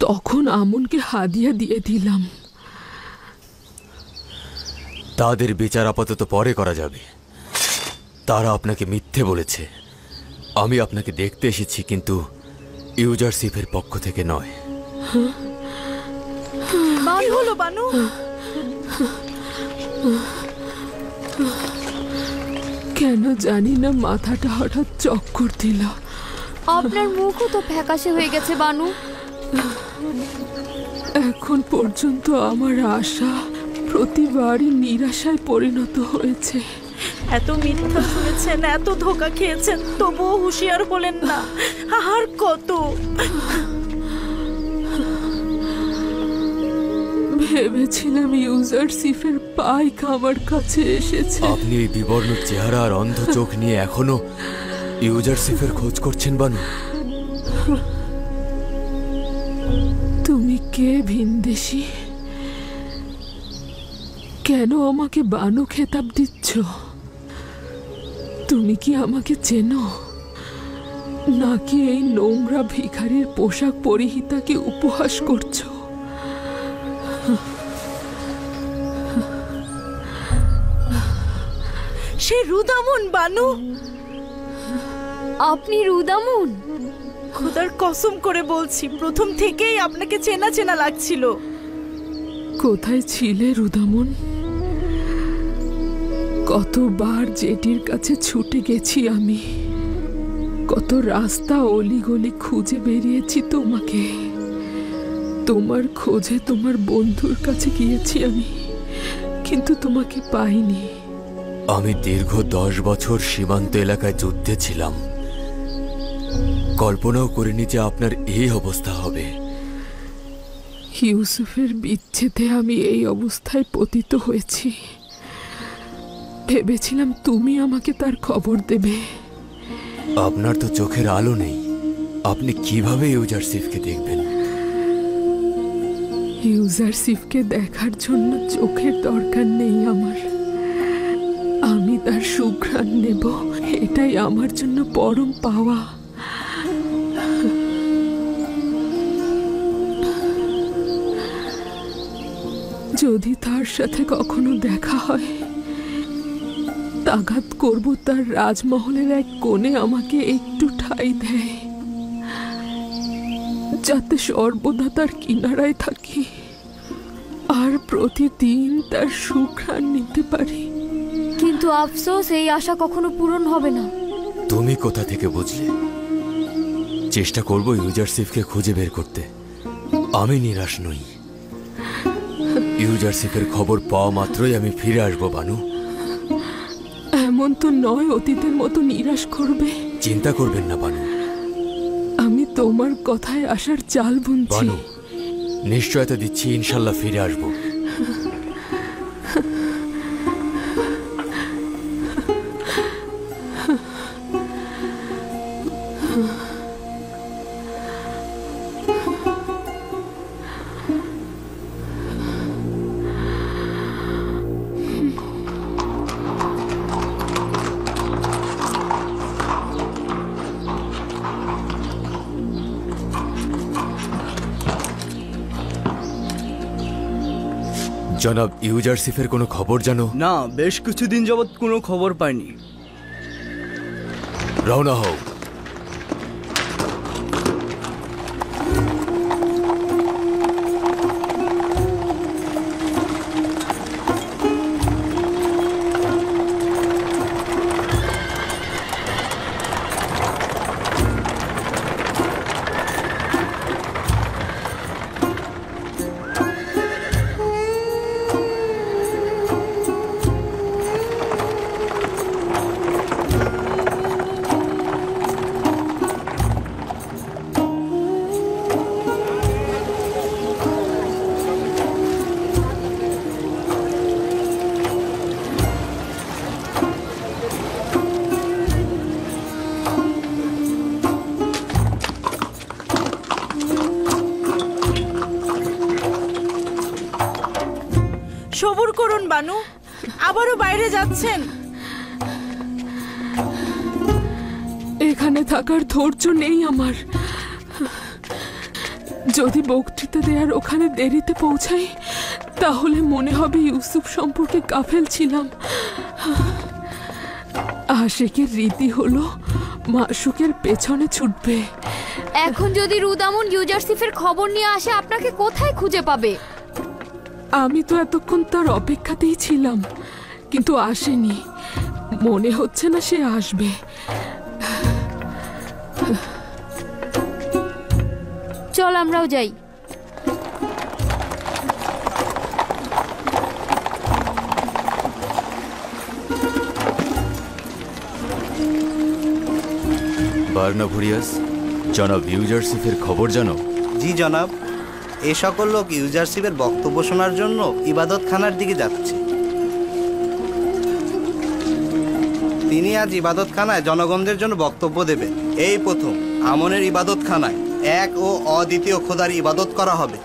তখন আমনকে হাদিয়া দিয়ে দিলাম। তাদের বিচার আপাতত পরে করা যাবে। তারা আপনাকে মিথ্যে বলেছে। আমি আপনাকে দেখতে এসেছি, কিন্তু ইউজারশিপের পক্ষ থেকে নয়। কি হলো বানু? কেন জানি না মাথাটা হঠাৎ চক্কর দিল। আপনার মুখও তো ফ্যাকাশে হয়ে গেছে বানু। এখন পর্যন্ত আমার আশা প্রতিবারই নিরাশায় পরিণত হয়েছে। এত মিথ্যা শুনেছেন, এত ধোকা খেয়েছেন, তবুও হুঁশিয়ার হলেন না। আর কত? ভেবেছিলাম ইউজারশিপের পাইক আমার কাছে এসেছে। আপনি এই বিবর্ণ চেহারা আর অন্ধ চোখ নিয়ে এখনো ইউজারশিপের খোঁজ করছেন বানু? তুমি কে ভিনদেশী? কেন আমাকে বানু খেতাব দিচ্ছ? তুমি কি আমাকে চেনো, নাকি এই নোংরা ভিখারির পোশাক পরিহিতাকে উপহাস করছো? সে রুদামন বানু। আপনি রুদামন? খোদার কসম করে বলছি, প্রথম থেকেই আপনাকে চেনা চেনা লাগছিল। কোথায় ছিলে রুদামন? কতবার জেটির কাছে ছুটে গেছি আমি, কত রাস্তা অলিগলি খুঁজে বেরিয়েছি তোমাকে। তোমার খোঁজে তোমার বন্ধুর কাছে গিয়েছি আমি, কিন্তু তোমাকে পাইনি। আমি দীর্ঘ 10 বছর সীমান্ত এলাকায় যুদ্ধে ছিলাম। কল্পনাও করিনি যে আপনার এই অবস্থা হবে। ইউসুফের বিচ্ছেদে আমি এই অবস্থায় পতিত হয়েছি। ভেবেছিলাম তুমি আমাকে তার খবর দেবে। আপনার তো চোখের আলো নেই, আপনি কিভাবে ইউজারশিপকে দেখবেন? ইউজারশিপকে দেখার জন্য চোখের দরকার নেই আমার। আমি তার সুঘ্রাণ নেব, এটাই আমার জন্য পরম পাওয়া। যদি তার সাথে কখনো দেখা হয়, তাগাদ করব তার রাজমহলের এক কোণে আমাকে একটু ঠাঁই দেয়, যাতে সর্বদা তার কিনারায় থাকি আর প্রতিদিন তার সুঘ্রাণ নিতে পারি। কিন্তু আফসোস, এই আশা কখনো পূরণ হবে না। তুমি কোথা থেকে বুঝলে? চেষ্টা করব ইউজারশিপকে খুঁজে বের করতে। আমি নিরাশ নই। ইউজারশিপের খবর পাওয়া মাত্রই আমি ফিরে আসবো বানু। এমন তো নয় অতীতের মতো নিরাশ করবে। চিন্তা করবেন না বানু। আমি তোমার কথায় আসার চাল বুনছি। বানু, নিশ্চয়তা দিচ্ছি ইনশাল্লাহ ফিরে আসবো। জনাব, ইউজারশিপের কোনো খবর জানো? না, বেশ কিছুদিন যাবৎ কোনো খবর পাইনি। রওনা হও। সবুর করুন বানু, আবারও বাইরে যাচ্ছেন। এখানে থাকার ধৈর্য নেই আমার। যদি বক্তৃতা দেওয়ার ওখানে দেরিতে পৌঁছাই, তাহলে মনে হবে ইউসুফ সম্পর্কে গাফেল ছিলাম। আশিকের রীতি হলো মাশুকের পেছনে ছুটবে। এখন যদি রুদামুন ইউজারসিফের খবর নিয়ে আসে, আপনাকে কোথায় খুঁজে পাবে? আমি তো এতক্ষণ তার অপেক্ষাতেই ছিলাম, কিন্তু আসেনি। মনে হচ্ছে না সে আসবে। চল আমরাও যাই। বার্নাভুরিয়াস, জনাব ইউজারসিফের খবর জানো? জি জনাব, এ সকল লোক ইউজারসিফের বক্তব্য শোনার জন্য ইবাদতখানার দিকে যাচ্ছে। তিনি আজ ইবাদতখানায় জনগণদের জন্য বক্তব্য দেবেন। এই প্রথম আমনের ইবাদতখানায় এক ও অদ্বিতীয় খোদার ইবাদত করা হবে।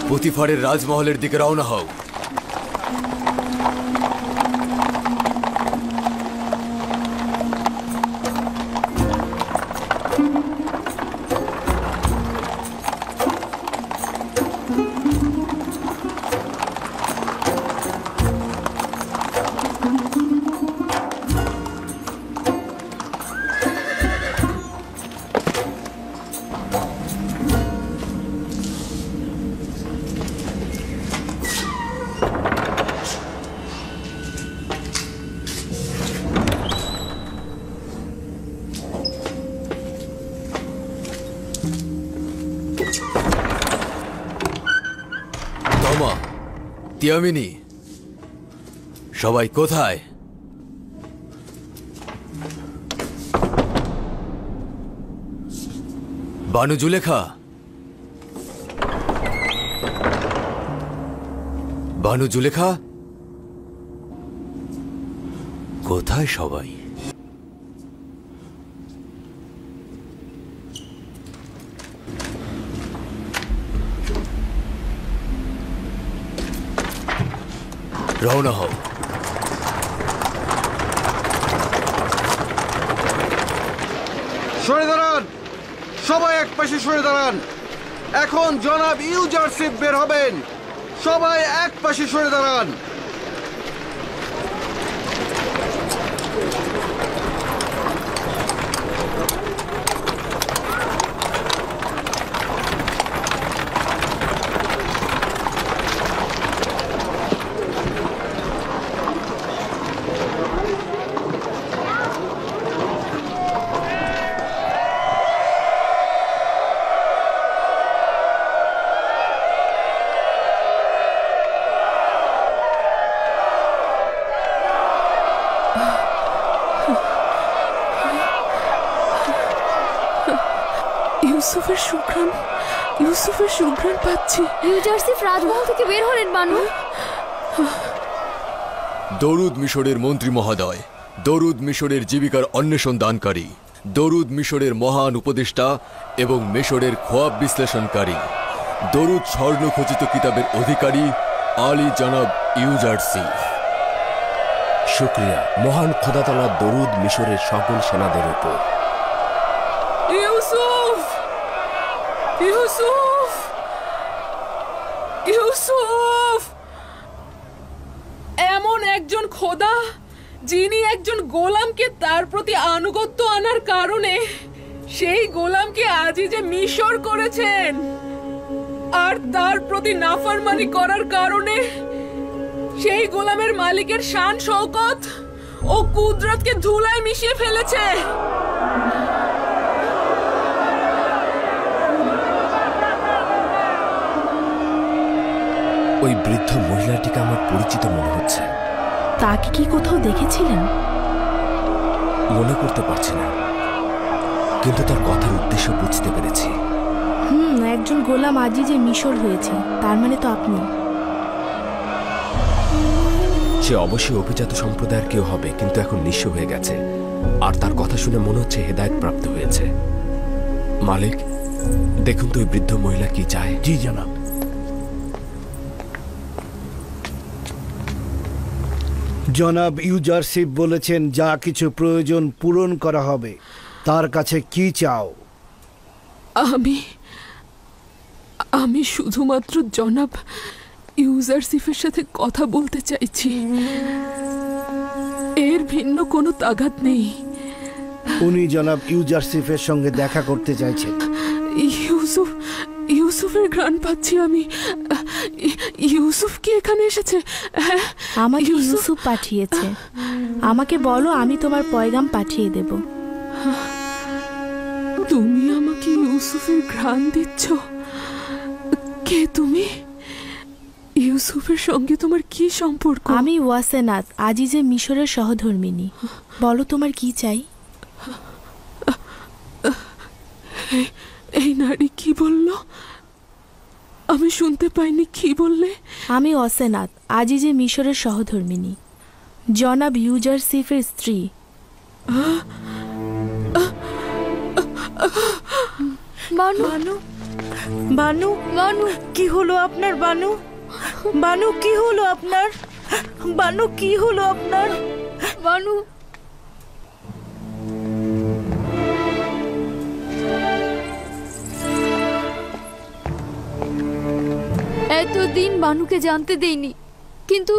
পুতিফারের রাজমহলের দিকে রওনা হও। তিয়ামিনি, সবাই কোথায়? বানু জুলেখা, বানু জুলেখা, কোথায় সবাই? রওনা হও। সরে দাঁড়ান, সবাই এক পাশে সরে দাঁড়ান। এখন জনাব ইউজারসিফ বের হবেন, সবাই এক পাশে সরে দাঁড়ান। ইউসুফের সুঘ্রাণ, ইউসুফের সুঘ্রাণ পাচ্ছি। ইউজারসিফ রাজমহল থেকে বের হলেন বানু। দরুদ মিশরের মন্ত্রী মহোদয়, দরুদ মিশরের জীবিকার অন্বেষণ দানকারী, দরুদ মিশরের মহান উপদেষ্টা এবং মিশরের খোয়াব বিশ্লেষণকারী, দরুদ স্বর্ণখচিত কিতাবের অধিকারী আলী জনাব ইউজারসিফ। শুক্রিয়া মহান খোদাতাআলার দরুদ মিশরের সকল সেনাদের উপর। ইউসুফ, ইউসুফ, ইউসুফ! এমন একজন খোদা যিনি একজন গোলামকে তার প্রতি আনুগত্য আনার কারণে সেই গোলামকে আজিজে মিশর করেছেন, আর তার প্রতি নাফরমানি করার কারণে সেই গোলামের মালিকের শান শওকত ও কুদরতকে ধুলায় মিশিয়ে ফেলেছে। ওই বৃদ্ধ মহিলাটিকে আমার পরিচিত মনে হচ্ছে। তাকে কি কোথাও দেখেছিলেন? মনে করতে পারছি না, কিন্তু তার কথার উদ্দেশ্য বুঝতে পেরেছি। একজন গোলাম আজিজে মিশর হয়েছে, তার মানে তো আপনি। সে অবশ্যই অভিজাত সম্প্রদায়ের কেউ হবে, কিন্তু এখন নিঃস্ব হয়ে গেছে, আর তার কথা শুনে মনে হচ্ছে হেদায়েত প্রাপ্ত হয়েছে। মালিক, দেখুন তো ওই বৃদ্ধ মহিলা কি চায়। জি জনাব। জনাব ইউজারসিফ বলেছেন যা কিছু প্রয়োজন পূরণ করা হবে। তার কাছে কি চাও? আমি শুধুমাত্র জনাব ইউজারসিফের সাথে কথা বলতে চাইছি, এর ভিন্ন কোনো তাগাদ নেই। উনি জনাব ইউজারসিফের সঙ্গে দেখা করতে চাইছেন। ইউসুফের ঘ্রাণ পাচ্ছি আমি। ইউসুফ কি এখানে এসেছে? আমাকে ইউসুফ পাঠিয়েছে। আমাকে বলো, আমি তোমার পয়গাম পাঠিয়ে দেব। তুমি আমাকে ইউসুফের ঘ্রাণ দিচ্ছ? কে তুমি? ইউসুফের সঙ্গে তোমার কি সম্পর্ক? আমি ওয়াসেনাত, আজিজে মিশরের সহধর্মিনী। বলো তোমার কি চাই? এই নারী কি বলল? আমি শুনতে পাইনি। কি বললে? আমি ওয়াসেনাত, আজিজে মিশরের সহধর্মিনী, জনাব ইউজারসিফের স্ত্রী। বানু বানু বানু কি হলো আপনার? বানু বানু কি হলো আপনার? বানু কি হলো আপনার? বানু এতদিন বানুকে জানতে দেইনি, কিন্তু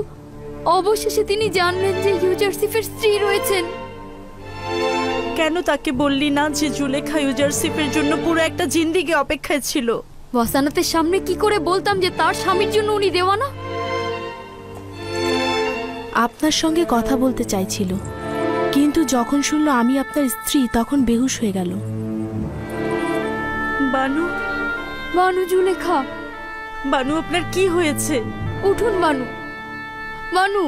অবশেষে তিনি জানলেন যে ইউজারসিফের স্ত্রী রয়েছেন। কেন তাকে বললি না যে জুলেখা ইউজারসিফের জন্য পুরো একটা জিন্দেগি অপেক্ষায় ছিল? ওয়াসানাতের সামনে কি করে বলতাম যে তার স্বামীর জন্য উনি দেওয়ানা? আপনার সঙ্গে কথা বলতে চাইছিল, কিন্তু যখন শুনলো আমি আপনার স্ত্রী তখন বেহুশ হয়ে গেল। বানু বানু জুলেখা, বানু আপনার কি হয়েছে? উঠুন বানু, বানু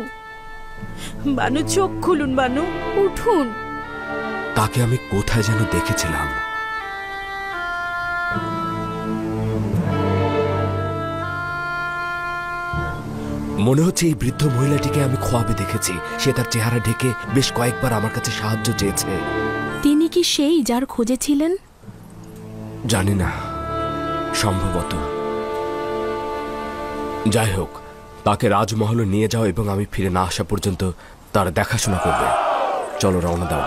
বানু চোখ খুলুন। বানু উঠুন। তাকে আমি কোথায় যেন দেখেছিলাম। মনে হচ্ছে এই বৃদ্ধ মহিলাটিকে আমি খোয়াবে দেখেছি। সে তার চেহারা ঢেকে বেশ কয়েকবার আমার কাছে সাহায্য চেয়েছে। তিনি কি সেই যার খোঁজে ছিলেন? জানি না, সম্ভবত। যাই হোক, তাকে রাজমহলে নিয়ে যাও এবং আমি ফিরে না আসা পর্যন্ত তার দেখাশোনা করবে। চলো, রওনা দাও।